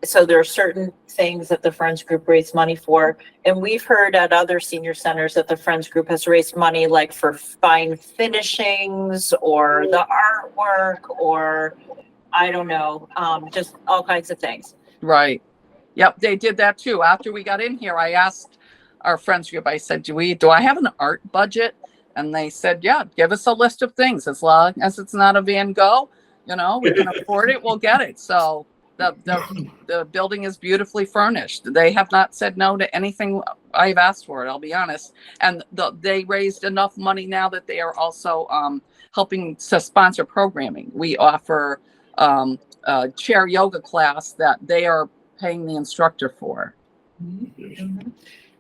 so there are certain things that the Friends Group raised money for. And we've heard at other senior centers that the Friends Group has raised money like for fine finishings or the artwork or I don't know, just all kinds of things. Right. Yep, they did that too. After we got in here, I asked our Friends Group, I said, do I have an art budget? And they said, yeah, give us a list of things. As long as it's not a Van Gogh, you know, we can afford it, we'll get it. So the building is beautifully furnished. They have not said no to anything I've asked for it, I'll be honest. And they raised enough money now that they are also helping to sponsor programming. We offer a chair yoga class that they are paying the instructor for.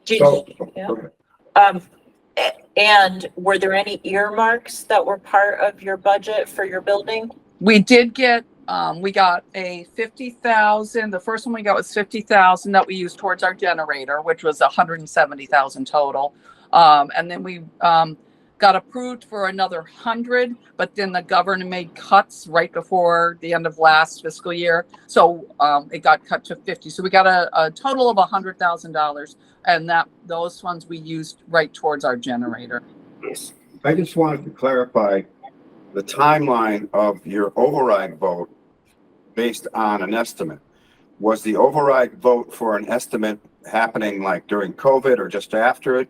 So, Yeah. okay. And were there any earmarks that were part of your budget for your building? We did get, we got a 50,000. The first one we got was 50,000 that we used towards our generator, which was 170,000 total. And then we got approved for another 100, but then the governor made cuts right before the end of last fiscal year. So it got cut to 50. So we got a total of $100,000, and those funds we used right towards our generator. I just wanted to clarify the timeline of your override vote based on an estimate. Was the override vote for an estimate happening like during COVID or just after it?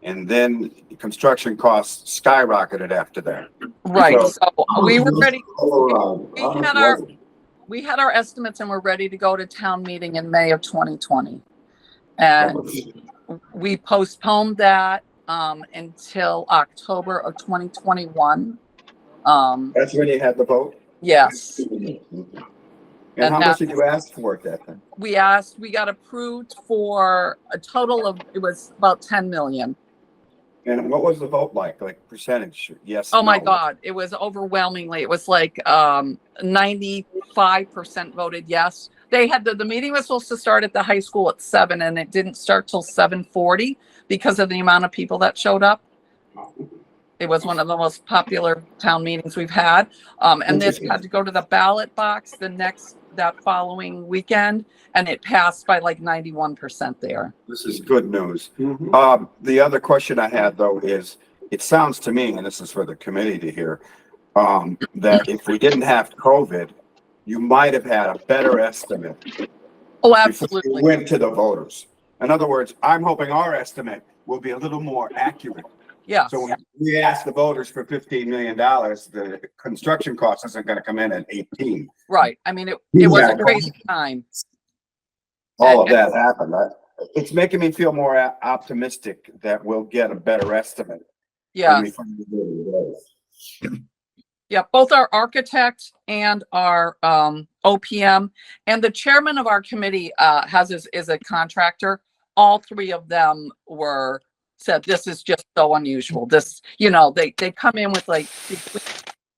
And then construction costs skyrocketed after that. Right. So- So we were ready. Override. We had our estimates and we're ready to go to town meeting in May of 2020. And we postponed that until October of 2021. That's when you had the vote? Yes. And how much did you ask for at that time? We got approved for a total of, it was about 10 million. And what was the vote like percentage? Yes. Oh my no? God. It was overwhelmingly, it was like 95% voted yes. They had the meeting was supposed to start at the high school at 7 and it didn't start till 7:40 because of the amount of people that showed up. It was one of the most popular town meetings we've had. And this had to go to the ballot box that following weekend, and it passed by like 91% there. This is good news. The other question I had though is, it sounds to me, and this is for the committee to hear, that if we didn't have COVID, you might have had a better estimate. Oh, before absolutely. you went to the voters. In other words, I'm hoping our estimate will be a little more accurate. Yeah. So when we ask the voters for $15 million, the construction cost isn't going to come in at 18. Right. I mean, it was a crazy time. All of that happened. It's making me feel more optimistic that we'll get a better estimate. Yeah. when we find the voters. Yeah, both our architect and our OPM and the chairman of our committee is a contractor. All three of them said this is just so unusual. This, they come in with like,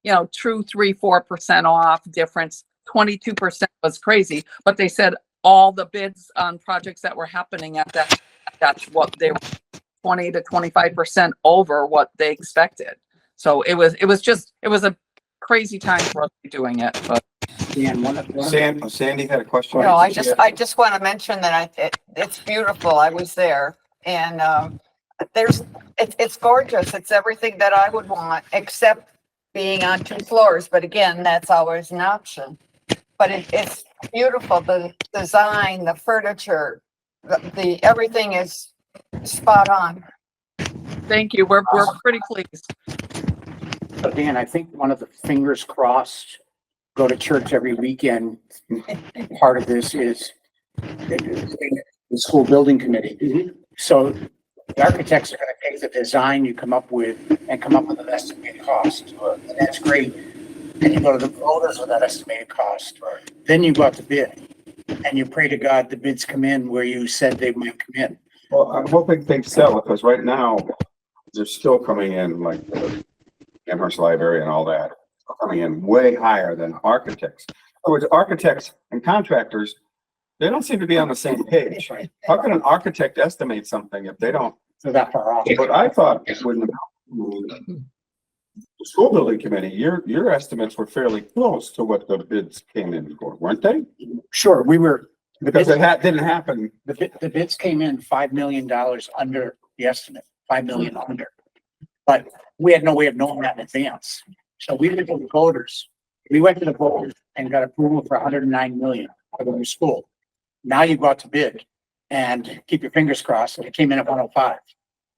2-4% off difference. 22% was crazy, but they said all the bids on projects that were happening at that's what they were 20 to 25% over what they expected. So it was a crazy time for us to be doing it. But Dan, Sandy had a question. No, I just want to mention that it's beautiful. I was there and it's gorgeous. It's everything that I would want except being on 2 floors. But again, that's always an option. But it's beautiful. The design, the furniture, the everything is spot on. thank you. We're pretty pleased. But Dan, I think one of the fingers crossed, go to church every weekend. Part of this is the school building committee. So the architects are going to take the design you come up with and come up with an estimated cost. And that's great. And you go to the voters with that estimated cost. Then you go out to bid and you pray to God the bids come in where you said they might come in. Well, I'm hoping things sell because right now they're still coming in like the Amherst Library and all that, coming in way higher than architects. In other words, architects and contractors, they don't seem to be on the same page. How can an architect estimate something if they don't? So that far off. But I thought when the school building committee, your estimates were fairly close to what the bids came in for, weren't they? Sure, we were Because didn't happen. The bids came in $5 million under the estimate, 5 million under. But we had no way of knowing that in advance. So we went to the voters. We went to the voters and got approval for 109 million for the new school. Now you go out to bid and keep your fingers crossed. It came in at 105.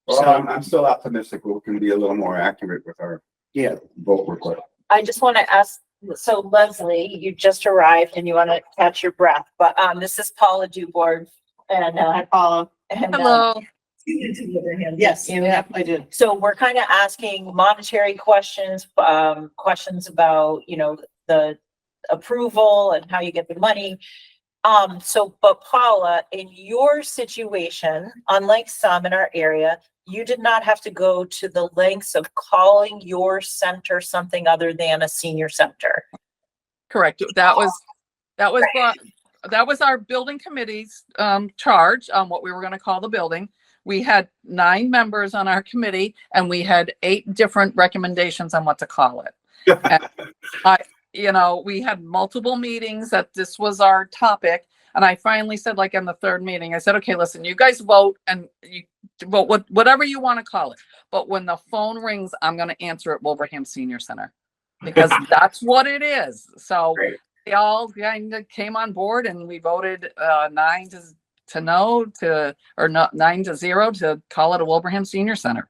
Well, So I'm still optimistic we can be a little more accurate with our yeah, vote request. I just want to ask, so Leslie, you just arrived and you want to catch your breath, but this is Paula Dubourg and hi Paula. And, Hello. Yes, yeah, I did. So we're kind of asking monetary questions, questions about, you know, the approval and how you get the money. But Paula, in your situation, unlike some in our area, you did not have to go to the lengths of calling your center something other than a senior center. Correct. That was our building committee's charge on what we were going to call the building. We had 9 members on our committee and we had 8 different recommendations on what to call it. And we had multiple meetings that this was our topic. And I finally said, like in the 3rd meeting, I said, okay, listen, you guys vote and you vote whatever you want to call it. But when the phone rings, I'm going to answer at Wilbraham Senior Center because that's what it is. So Great. they all kind of came on board and we voted 9 to no to, or not 9 to 0 to call it a Wilbraham Senior Center.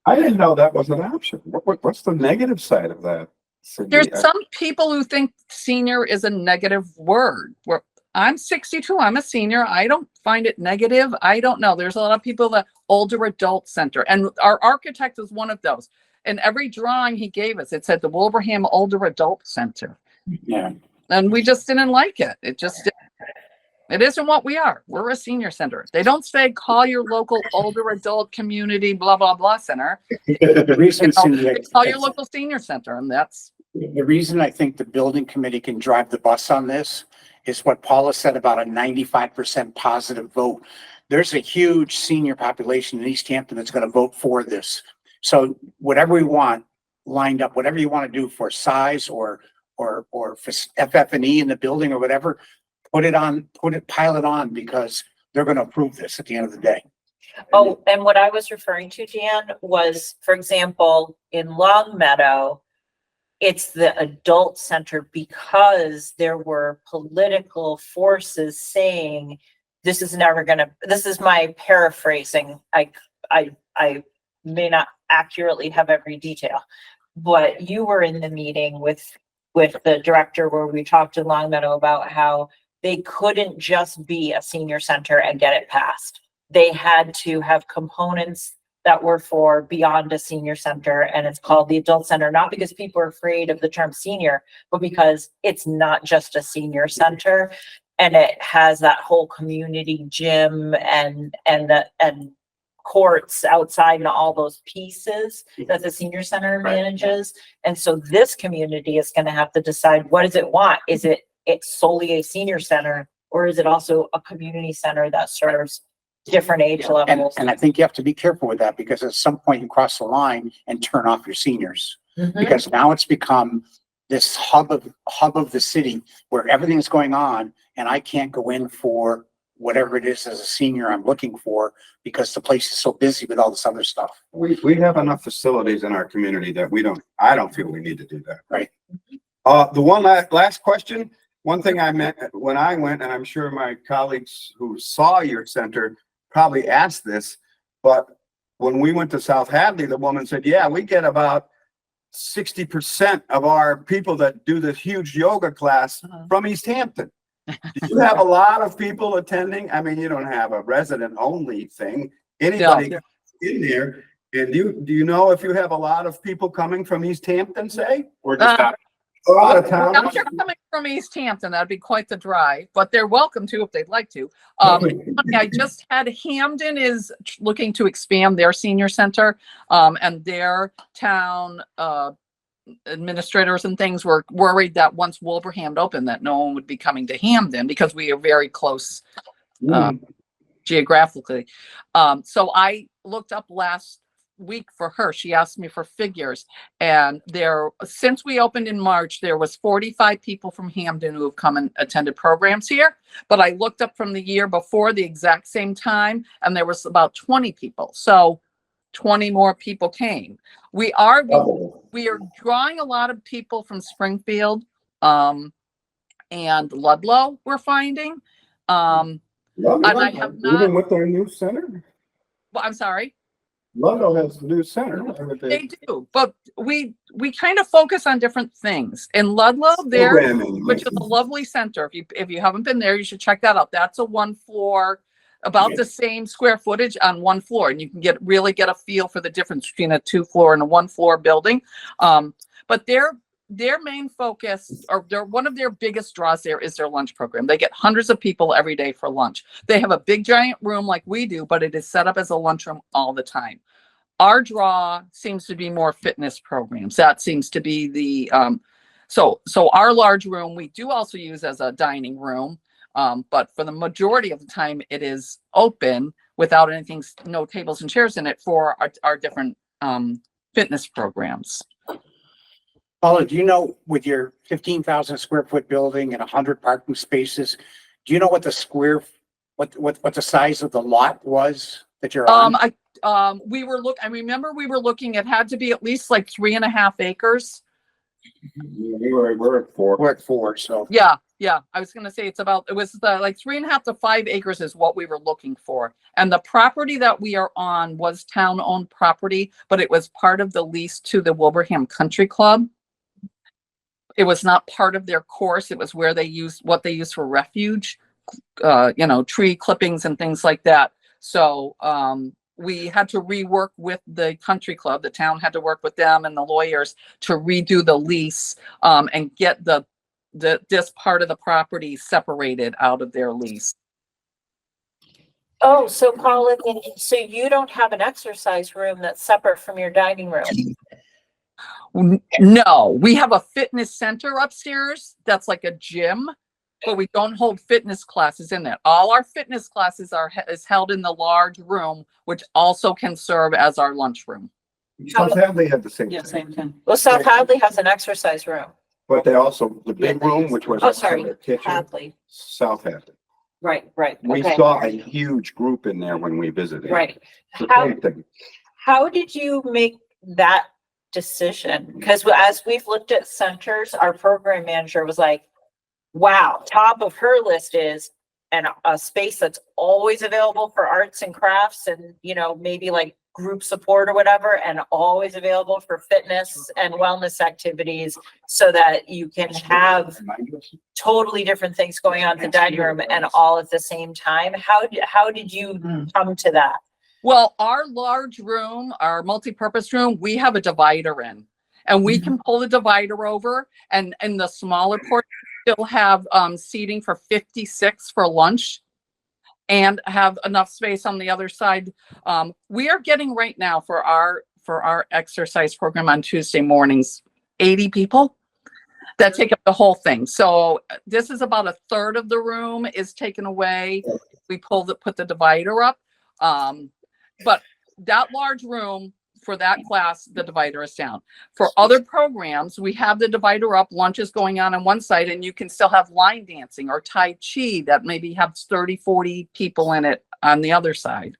I didn't know that was an option. What's the negative side of that? There's some people who think senior is a negative word. Where I'm 62, I'm a senior. I don't find it negative. I don't know. There's a lot of people that older adult center, and our architect is one of those. And every drawing he gave us, it said the Wilbraham Older Adult Center. yeah. And we just didn't like it. It isn't what we are. We're a senior center. They don't say call your local older adult community blah blah blah center. The reason They call your local senior center, and that's the reason I think the building committee can drive the bus on this is what Paula said about a 95% positive vote. There's a huge senior population in Easthampton that's going to vote for this. So whatever we want lined up, whatever you want to do for size or for FF&E in the building or whatever, pile it on because they're going to approve this at the end of the day. Oh, and what I was referring to, Jan, was, for example, in Longmeadow, it's the adult center because there were political forces saying this is never gonna, this is my paraphrasing. I may not accurately have every detail, but you were in the meeting with the director where we talked to Longmeadow about how they couldn't just be a senior center and get it passed. They had to have components that were for beyond a senior center, and it's called the adult center, not because people are afraid of the term senior, but because it's not just a senior center, and it has that whole community gym and courts outside and all those pieces that the senior center manages. And so this community is going to have to decide, what does it want? Is it's solely a senior center, or is it also a community center that serves different age levels? And I think you have to be careful with that because at some point you cross the line and turn off your seniors. Because now it's become this hub of the city where everything's going on and I can't go in for whatever it is as a senior I'm looking for because the place is so busy with all this other stuff. We have enough facilities in our community that I don't feel we need to do that. Right. The one last question, one thing I meant when I went, and I'm sure my colleagues who saw your center probably asked this, but when we went to South Hadley, the woman said, yeah, we get about 60% of our people that do this huge yoga class from Easthampton. Do you have a lot of people attending? I mean, you don't have a resident only thing. Anybody in there. And do you know if you have a lot of people coming from Easthampton, say? Or just that? A lot of towns? Now, if you're coming from Easthampton, that'd be quite the drive, but they're welcome to if they'd like to. I just had Hamden is looking to expand their senior center, and their town administrators and things were worried that once Wilbraham opened, that no one would be coming to Hamden because we are very close geographically. So I looked up last week for her. She asked me for figures, and since we opened in March, there was 45 people from Hamden who have come and attended programs here. But I looked up from the year before the exact same time, and there was about 20 people. So 20 more people came. We are drawing a lot of people from Springfield, and Ludlow, we're finding. And I have not. Even with their new center? Well, I'm sorry. Ludlow has a new center. They do, but we kind of focus on different things. In Ludlow, which is a lovely center. If you haven't been there, you should check that out. That's a 1 floor, about the same square footage on 1 floor, and you can really get a feel for the difference between a 2 floor and a 1 floor building. But their main focus, or one of their biggest draws there, is their lunch program. They get hundreds of people every day for lunch. They have a big giant room like we do, but it is set up as a lunchroom all the time. Our draw seems to be more fitness programs. That seems to be the, so our large room, we do also use as a dining room. But for the majority of the time, it is open without anything, no tables and chairs in it for our different fitness programs. Paula, do you know, with your 15,000 square foot building and 100 parking spaces, do you know what the what the size of the lot was that you're on? I remember we were looking, it had to be at least like 3.5 acres. We're at 4. We're at 4, so. Yeah. I was going to say it was like 3.5 to 5 acres is what we were looking for. And the property that we are on was town owned property, but it was part of the lease to the Wilbraham Country Club. It was not part of their course. It was where what they used for refuge, tree clippings and things like that. So, we had to rework with the country club. The town had to work with them and the lawyers to redo the lease, and get this part of the property separated out of their lease. Oh, so Paula, so you don't have an exercise room that's separate from your dining room? No, we have a fitness center upstairs that's like a gym, but we don't hold fitness classes in there. All our fitness classes is held in the large room, which also can serve as our lunchroom. South Hadley had the same Yeah, thing. same thing. Well, South Hadley has an exercise room. But they also, the big room, which was Oh, sorry, their kitchen, Hadley. South Hadley. Right. We Okay. saw a huge group in there when we visited. Right. The same thing. How did you make that decision? Because as we've looked at centers, our program manager was like, wow, top of her list is a space that's always available for arts and crafts and, maybe like group support or whatever, and always available for fitness and wellness activities so that you can have totally different things going on in the dining room and all at the same time. How did you come to that? Well, our large room, our multi-purpose room, we have a divider in, and we can pull the divider over, and in the smaller portion still have seating for 56 for lunch and have enough space on the other side. We are getting right now for our exercise program on Tuesday mornings, 80 people that take up the whole thing. So this is about a third of the room is taken away. We put the divider up. But that large room for that class, the divider is down. For other programs, we have the divider up, lunch is going on one side, and you can still have line dancing or Tai Chi that maybe has 30, 40 people in it on the other side.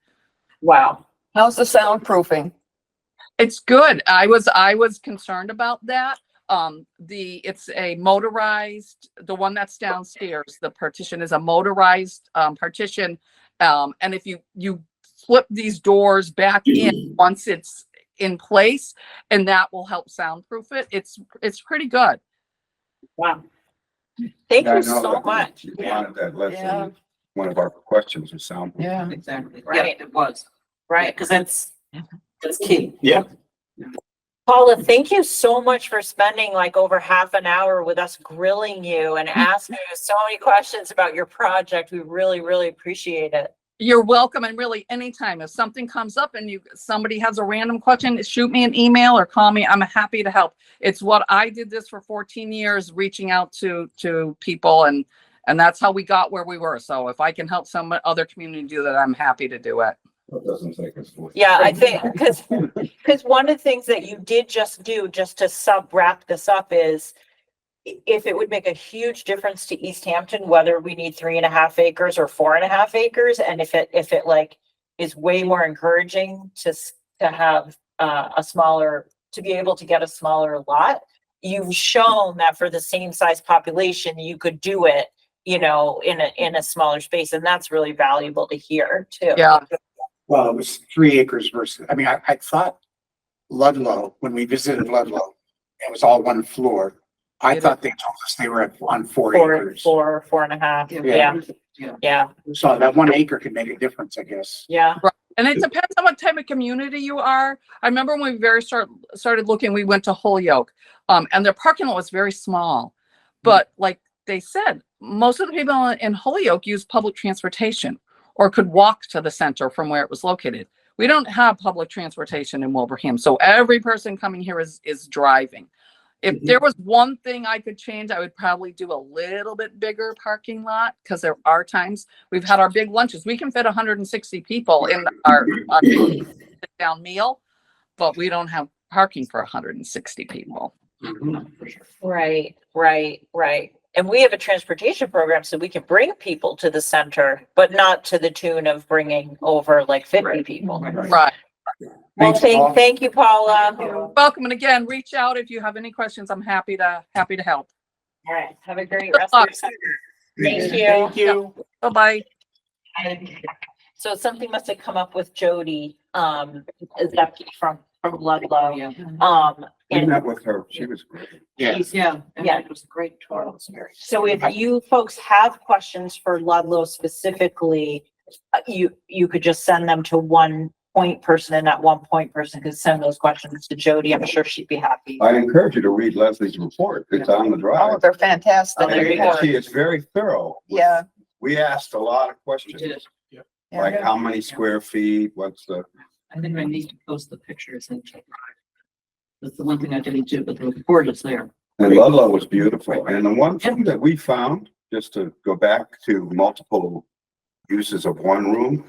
Wow. How's the soundproofing? It's good. I was concerned about that. It's a motorized, the one that's downstairs, the partition is a motorized partition. And if you flip these doors back in once it's in place, and that will help soundproof it. It's pretty good. Wow. Thank Yeah, I you know so that much. you wanted that lesson. Yeah. One of our questions was sound. Yeah. Exactly. Right. It was. Right. Because that's key. Yeah. Paula, thank you so much for spending like over half an hour with us grilling you and asking you so many questions about your project. We really, really appreciate it. You're welcome. And really anytime, if something comes up and somebody has a random question, shoot me an email or call me. I'm happy to help. It's what I did this for 14 years, reaching out to people, and that's how we got where we were. So if I can help some other community do that, I'm happy to do it. That doesn't take us. Yeah, I think, because one of the things that you did just do, just to wrap this up is if it would make a huge difference to Easthampton, whether we need 3.5 acres or 4.5 acres, and if it like is way more encouraging to have a smaller, to be able to get a smaller lot, you've shown that for the same size population, you could do it, you know, in a smaller space, and that's really valuable to hear too. Yeah. Well, it was 3 acres versus, I mean, I thought Ludlow, when we visited Ludlow, it was all one floor. I thought they told us they were on 4 acres. 4.5. Yeah. So that 1 acre could make a difference, I guess. Yeah. And it depends on what type of community you are. I remember when we started looking, we went to Holyoke, and their parking lot was very small. But like they said, most of the people in Holyoke use public transportation or could walk to the center from where it was located. We don't have public transportation in Wilbraham, so every person coming here is driving. If there was one thing I could change, I would probably do a little bit bigger parking lot, because there are times we've had our big lunches. We can fit 160 people in our big sit-down meal, but we don't have parking for 160 people. Right. And we have a transportation program, so we can bring people to the center, but not to the tune of bringing over like 50 people. Right. Well, Thanks, Paul. thank you, Paula. Welcome. And again, reach out if you have any questions. I'm happy to help. All right. Have a great rest of your summer. Thank you. Thank you. Bye-bye. So something must have come up with Jody, Zepke from Ludlow. We And met with her. She was great. Yeah. Yeah. It was a great tour. so if you folks have questions for Ludlow specifically, you could just send them to one point person, and that one point person could send those questions to Jody. I'm sure she'd be happy. I'd encourage you to read Leslie's report. It's on the Oh, drive. they're fantastic. Oh, there you And she is very thorough. Yeah. We asked a lot of questions, like how many square feet, what's the, I think I need to post the pictures and check. That's the one thing I didn't do, but the report is there. and Ludlow was beautiful. And the one thing that we found, just to go back to multiple uses of one room,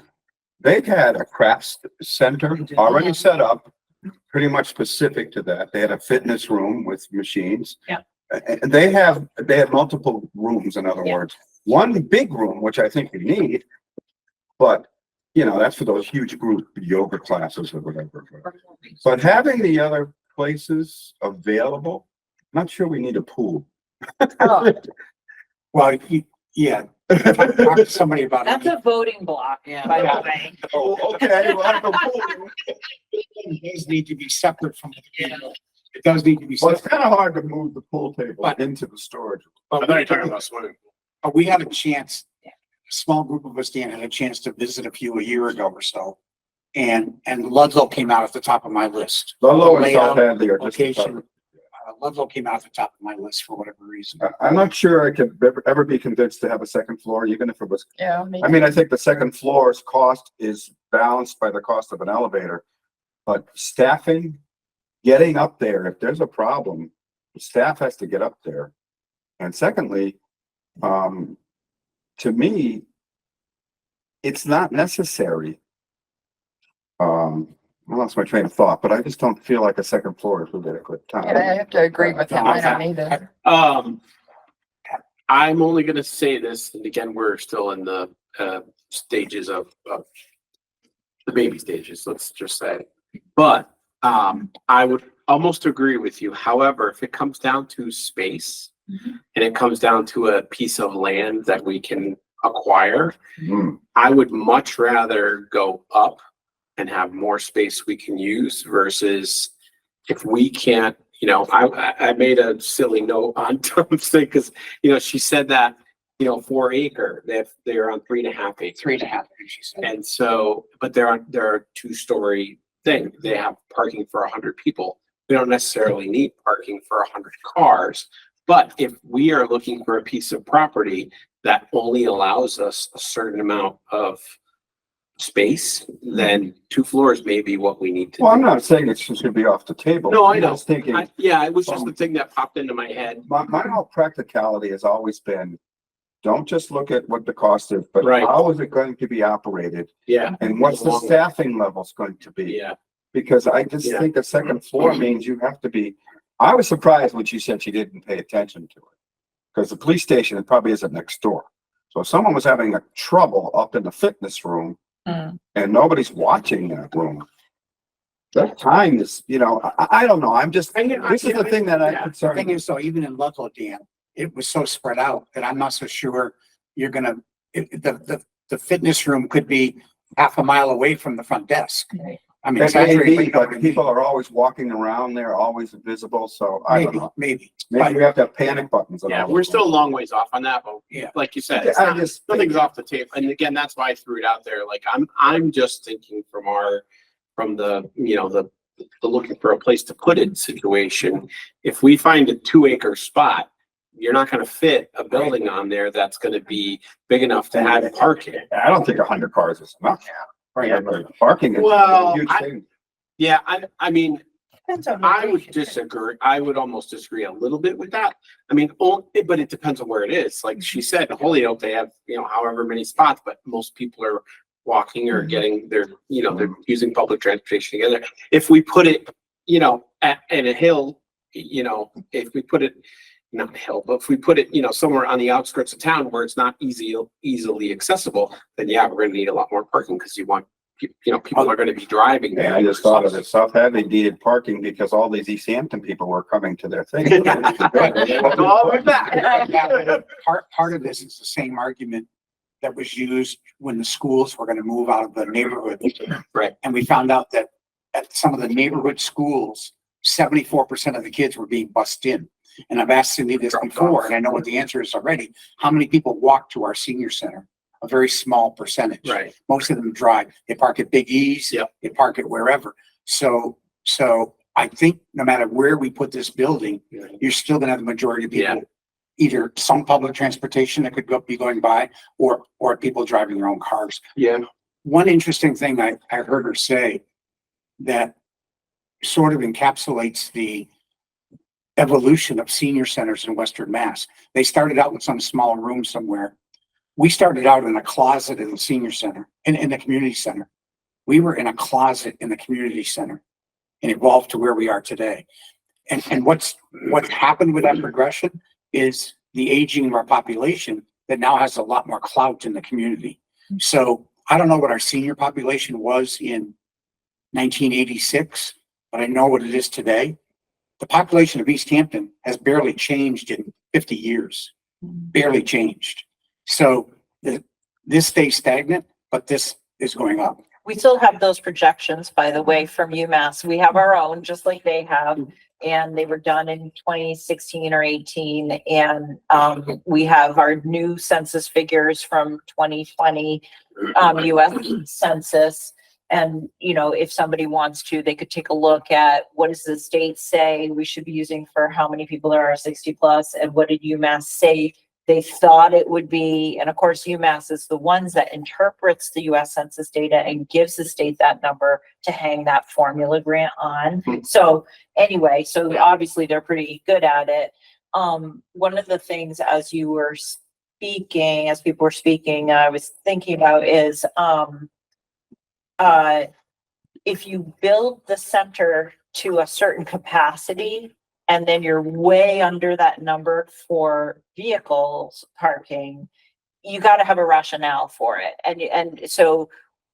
they had a crafts center already set up, pretty much specific to that. They had a fitness room with machines. Yeah. And they had multiple rooms, in other Yeah. words. One big room, which I think we need, but, you know, that's for those huge group yoga classes or whatever. But having the other places available, not sure we need a pool. Well, yeah. Talk to somebody about That's it. a voting block, by the way. Oh, okay, we'll have a pool. It does need to be separate from the people. It does need to be Well, it's separate. kind of hard to move the pool table But- into the storage. But we had a chance, a small group of us, Dan, had a chance to visit a year ago or so. And Ludlow came out at the top of my list. Ludlow and Layout, South Hadley are just. Location. Ludlow came out at the top of my list for whatever reason. I'm not sure I could ever be convinced to have a second floor, even if it was, Yeah. I mean, I think the second floor's cost is balanced by the cost of an elevator. But staffing, getting up there, if there's a problem, the staff has to get up there. And secondly, to me, it's not necessary. I lost my train of thought, but I just don't feel like a second floor is really a good time. And I have to agree with him. I don't either. I'm only gonna say this, and again, we're still in the stages of the baby stages, let's just say. But I would almost agree with you. However, if it comes down to space and it comes down to a piece of land that we can acquire, I would much rather go up and have more space we can use versus if we can't, you know, I made a silly note on Tom's thing because, you know, she said that, you know, 4 acre, they're on 3.5 acres. 3.5, she said. And so, but they're a 2-story thing. They have parking for 100 people. We don't necessarily need parking for 100 cars. But if we are looking for a piece of property that only allows us a certain amount of space, then 2 floors may be what we need to do. Well, I'm not saying it's just gonna be off the table. No, I I'm know. just thinking, Yeah, it was just the thing that popped into my head. my whole practicality has always been Don't just look at what the cost is, but Right. how is it going to be operated? Yeah, And what's the staffing levels going to be? yeah. Because I just Yeah. think a second floor means you have to be, I was surprised when she said she didn't pay attention to it. Because the police station, it probably isn't next door. So if someone was having a trouble up in the fitness room Mm. and nobody's watching that room, that time is, I don't know. I'm just, this is the thing that I'm The concerned. thing is, though, even in Ludlow, Dan, it was so spread out that I'm not so sure you're gonna, the fitness room could be half a mile away from the front desk. Right. I mean, It may exaggerating, be, but but people are always walking around there, always visible, so I don't maybe, know. maybe. Maybe we have to have panic buttons. on Yeah, all we're of them. still a long ways off on that, but Yeah. like you said, it's I not, just nothing's think- off the table. And again, that's why I threw it out there. Like, I'm just thinking from the, the looking for a place to put it situation. If we find a 2-acre spot, you're not gonna fit a building on there that's gonna be big enough to have parking. I don't think 100 cars is enough. Yeah. Parking is Well, a huge thing. Yeah, I mean, Depends on I would location. disagree. I would almost disagree a little bit with that. I mean, but it depends on where it is. Like she said, in Holyoke, they have, however many spots, but most people are walking or getting they're using public transportation together. If we put it, in a hill, if we put it, not a hill, but if we put it, somewhere on the outskirts of town where it's not easily accessible, then yeah, we're gonna need a lot more parking because people are gonna be driving. And I just thought of it, South Hadley needed parking because all these Easthampton people were coming to their thing. Go all the way back. Part of this is the same argument that was used when the schools were gonna move out of the neighborhood. Right. And we found out that at some of the neighborhood schools, 74% of the kids were being bussed in. And I've asked Cindy this before, and I know what the answer is already. How many people walk to our senior center? A very small percentage. Right. Most of them drive. They park at Big E's. Yep. They park it wherever. So I think no matter where we put this building, you're still gonna have the majority of people, either some public transportation that could be going by, or people driving their own cars. Yeah. One interesting thing I heard her say that sort of encapsulates the evolution of senior centers in Western Mass. They started out in some small room somewhere. We started out in a closet in the senior center, in the community center. We were in a closet in the community center and evolved to where we are today. And what's happened with that progression is the aging of our population that now has a lot more clout in the community. So I don't know what our senior population was in 1986, but I know what it is today. The population of Easthampton has barely changed in 50 years, barely changed. So this stays stagnant, but this is going up. We still have those projections, by the way, from UMass. We have our own, just like they have. And they were done in 2016 or 18. And we have our new census figures from 2020 US Census. And, if somebody wants to, they could take a look at what does the state say we should be using for how many people there are 60 plus, and what did UMass say they thought it would be. And of course, UMass is the ones that interprets the US Census data and gives the state that number to hang that formula grant on. So anyway, so obviously they're pretty good at it. One of the things as people were speaking, I was thinking about is, if you build the center to a certain capacity and then you're way under that number for vehicles parking, you got to have a rationale for it. And so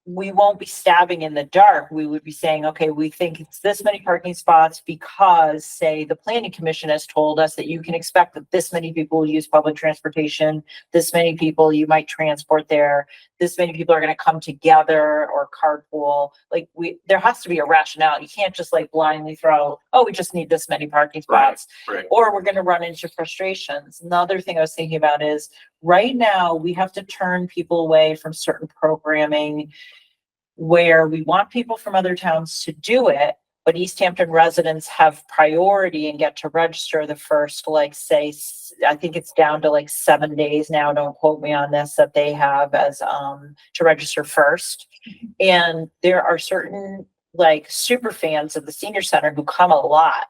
we won't be stabbing in the dark. We would be saying, okay, we think it's this many parking spots because, say, the planning commission has told us that you can expect that this many people will use public transportation, this many people you might transport there, this many people are going to come together or carpool. Like there has to be a rationale. You can't just like blindly throw, oh, we just need this many parking spots, Right. or we're going to run into frustrations. Another thing I was thinking about is right now we have to turn people away from certain programming where we want people from other towns to do it, but Easthampton residents have priority and get to register the first, like, say, I think it's down to like 7 days now, don't quote me on this, that they have as to register first. And there are certain like super fans of the senior center who come a lot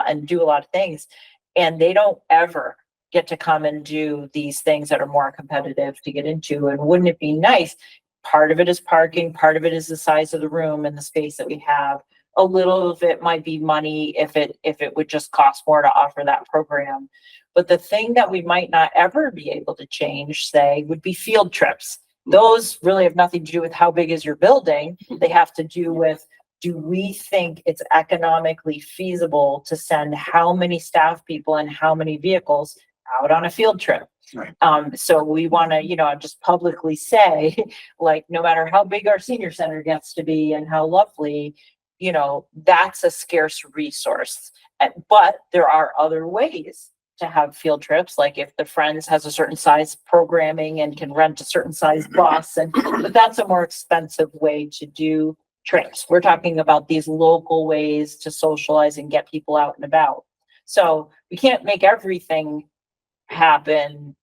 and do a lot of things, and they don't ever get to come and do these things that are more competitive to get into. And wouldn't it be nice? Part of it is parking, part of it is the size of the room and the space that we have. A little of it might be money if it would just cost more to offer that program. But the thing that we might not ever be able to change, say, would be field trips. Those really have nothing to do with how big is your building. They have to do with, do we think it's economically feasible to send how many staff people and how many vehicles out on a field trip? Right. So we want to, just publicly say, like, no matter how big our senior center gets to be and how lovely, that's a scarce resource. But there are other ways to have field trips, like if the Friends has a certain size programming and can rent a certain size bus, but that's a more expensive way to do trips. We're talking about these local ways to socialize and get people out and about. So we can't make everything happen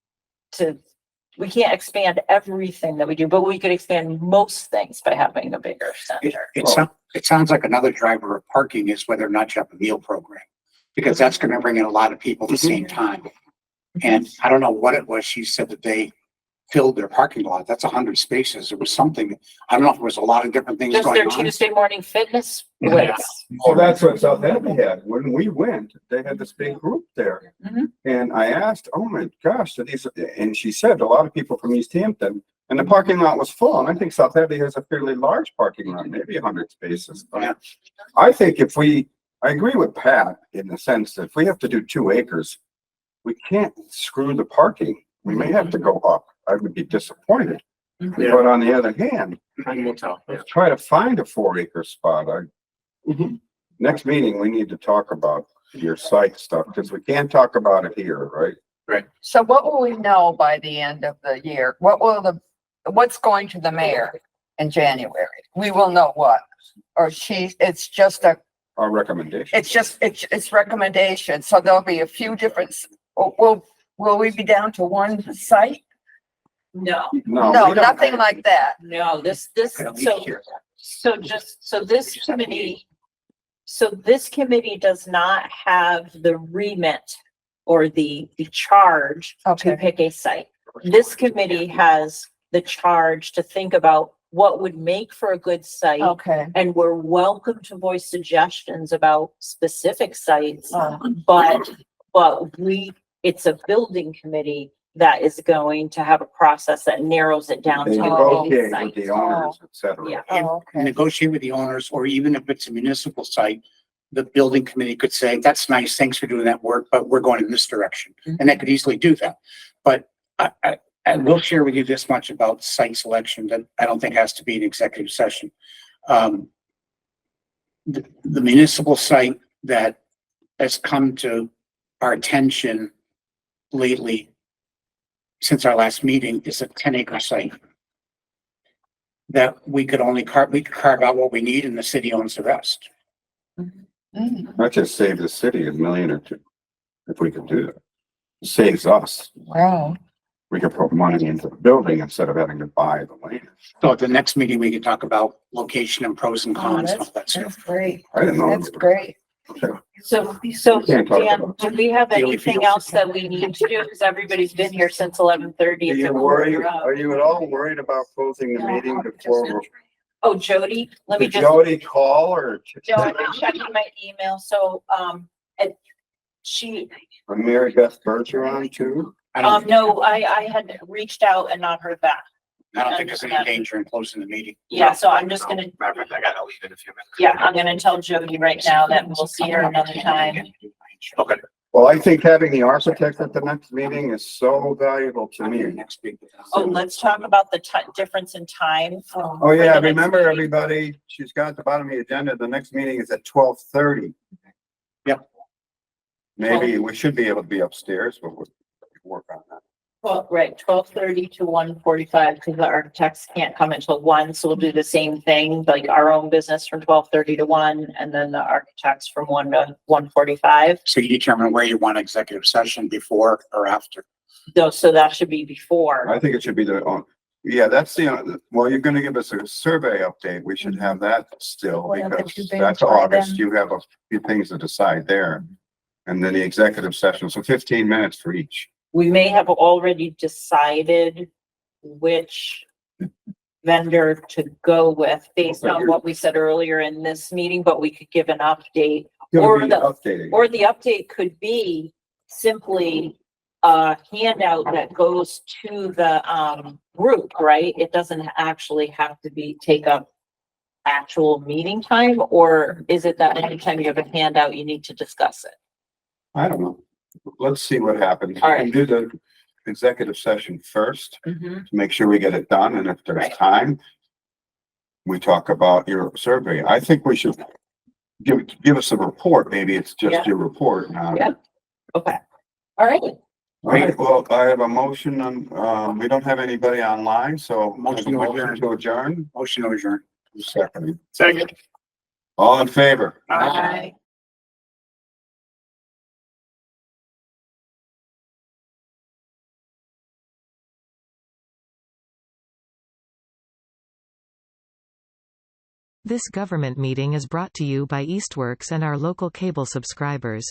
we can't expand everything that we do, but we could expand most things by having a bigger center. It sounds like another driver of parking is whether or not you have a meal program, because that's gonna bring in a lot of people at the same time. And I don't know what it was, she said that they filled their parking lot. That's 100 spaces. It was something, I don't know if it was a lot of different things Just going their on. Tuesday morning fitness Yeah. blitz. Well, that's what Southampton had. When we went, they had this big group there. Mhm. And I asked, oh my gosh, and she said, a lot of people from Easthampton, and the parking lot was full. And I think Southampton has a fairly large parking lot, maybe 100 spaces. Yeah. I think I agree with Pat in the sense that if we have to do 2 acres, we can't screw the parking. We may have to go up. I would be disappointed. Yeah. But on the other hand, Time will tell. Yeah. let's try to find a 4-acre spot. Next meeting, we need to talk about your site stuff, because we can't talk about it here, right? So what will we know by the end of the year? What's going to the mayor in January? We will know what, or it's just Our recommendation. it's recommendation. So there'll be a few different, will we be down to one site? No, No, No, we don't nothing have- like that. no, this, I don't so, need to hear that. so this committee does not have the remit or the charge to Okay. pick a site. This committee has the charge to think about what would make for a good site. Okay. And we're welcome to voice suggestions about specific sites, Oh. but it's a building committee that is going to have a process that narrows it down They to a negotiate with site. the owners, et cetera. Yeah. Oh, okay. Negotiate with the owners, or even if it's a municipal site, the building committee could say, that's nice, thanks for doing that work, but we're going in this direction. And they could easily do that. But I will share with you this much about site selection that I don't think has to be an executive session. The municipal site that has come to our attention lately since our last meeting is a 10-acre site that we could carve out what we need and the city owns the rest. That just save the city $1 million or $2 million if we could do that. It saves us. Wow. We could put money into the building instead of having to buy the land. So at the next meeting, we can talk about location and pros and Oh, cons and all that's that stuff. great. I didn't know. That's great. So can't talk Dan, about do we have Daily anything fields. else that we need to do? Because everybody's been here since 11:30. Are you at all worried about closing the meeting before? Oh, Jody, let me Did just, Jody call or? Joe, I've been checking my email. So, and she, Mary Beth Bergeron too? no, I had reached out and not heard back. I don't think there's any danger in closing the meeting. Yeah, so I'm just gonna, Matter of fact, I gotta leave in a few minutes. yeah, I'm gonna tell Jody right now that we'll see her another time. Okay. Well, I think having the architect at the next meeting is so valuable to me. Next week. Oh, let's talk about the difference in time. Oh, yeah, remember everybody, she's got at the bottom of the agenda, the next meeting is at 12:30. Yep. Maybe we should be able to be upstairs, but we'll work on that. Well, right, 12:30 to 1:45, because the architects can't come until 1, so we'll do the same thing, like our own business from 12:30 to 1, and then the architects from 1 to 1:45. So you determine where you want executive session, before or after. So that should be before. I think it should be yeah, that's well, you're gonna give us a survey update. We should have that still We'll have the because 2 things that's by August. then. You have a few things to decide there. And then the executive session, so 15 minutes for each. we may have already decided which vendor to go with based on what we said earlier in this meeting, but we could give an update. Or Gonna be the, updating. or the update could be simply a handout that goes to the, group, right? It doesn't actually have to be, take up actual meeting time, or is it that anytime you have a handout, you need to discuss it? I don't know. Let's see what happens. All We right. can do the executive session first Mm-hmm. to make sure we get it done, and if there's Right. time, we talk about your survey. I think we should give us a report. Maybe it's Yeah. just your report. Yeah. Okay. All right. All right, well, I have a motion on, we don't have anybody online, so. Motion to adjourn. To adjourn, Motion to adjourn. second. Second. All in favor? Bye. This government meeting is brought to you by Eastworks and our local cable subscribers.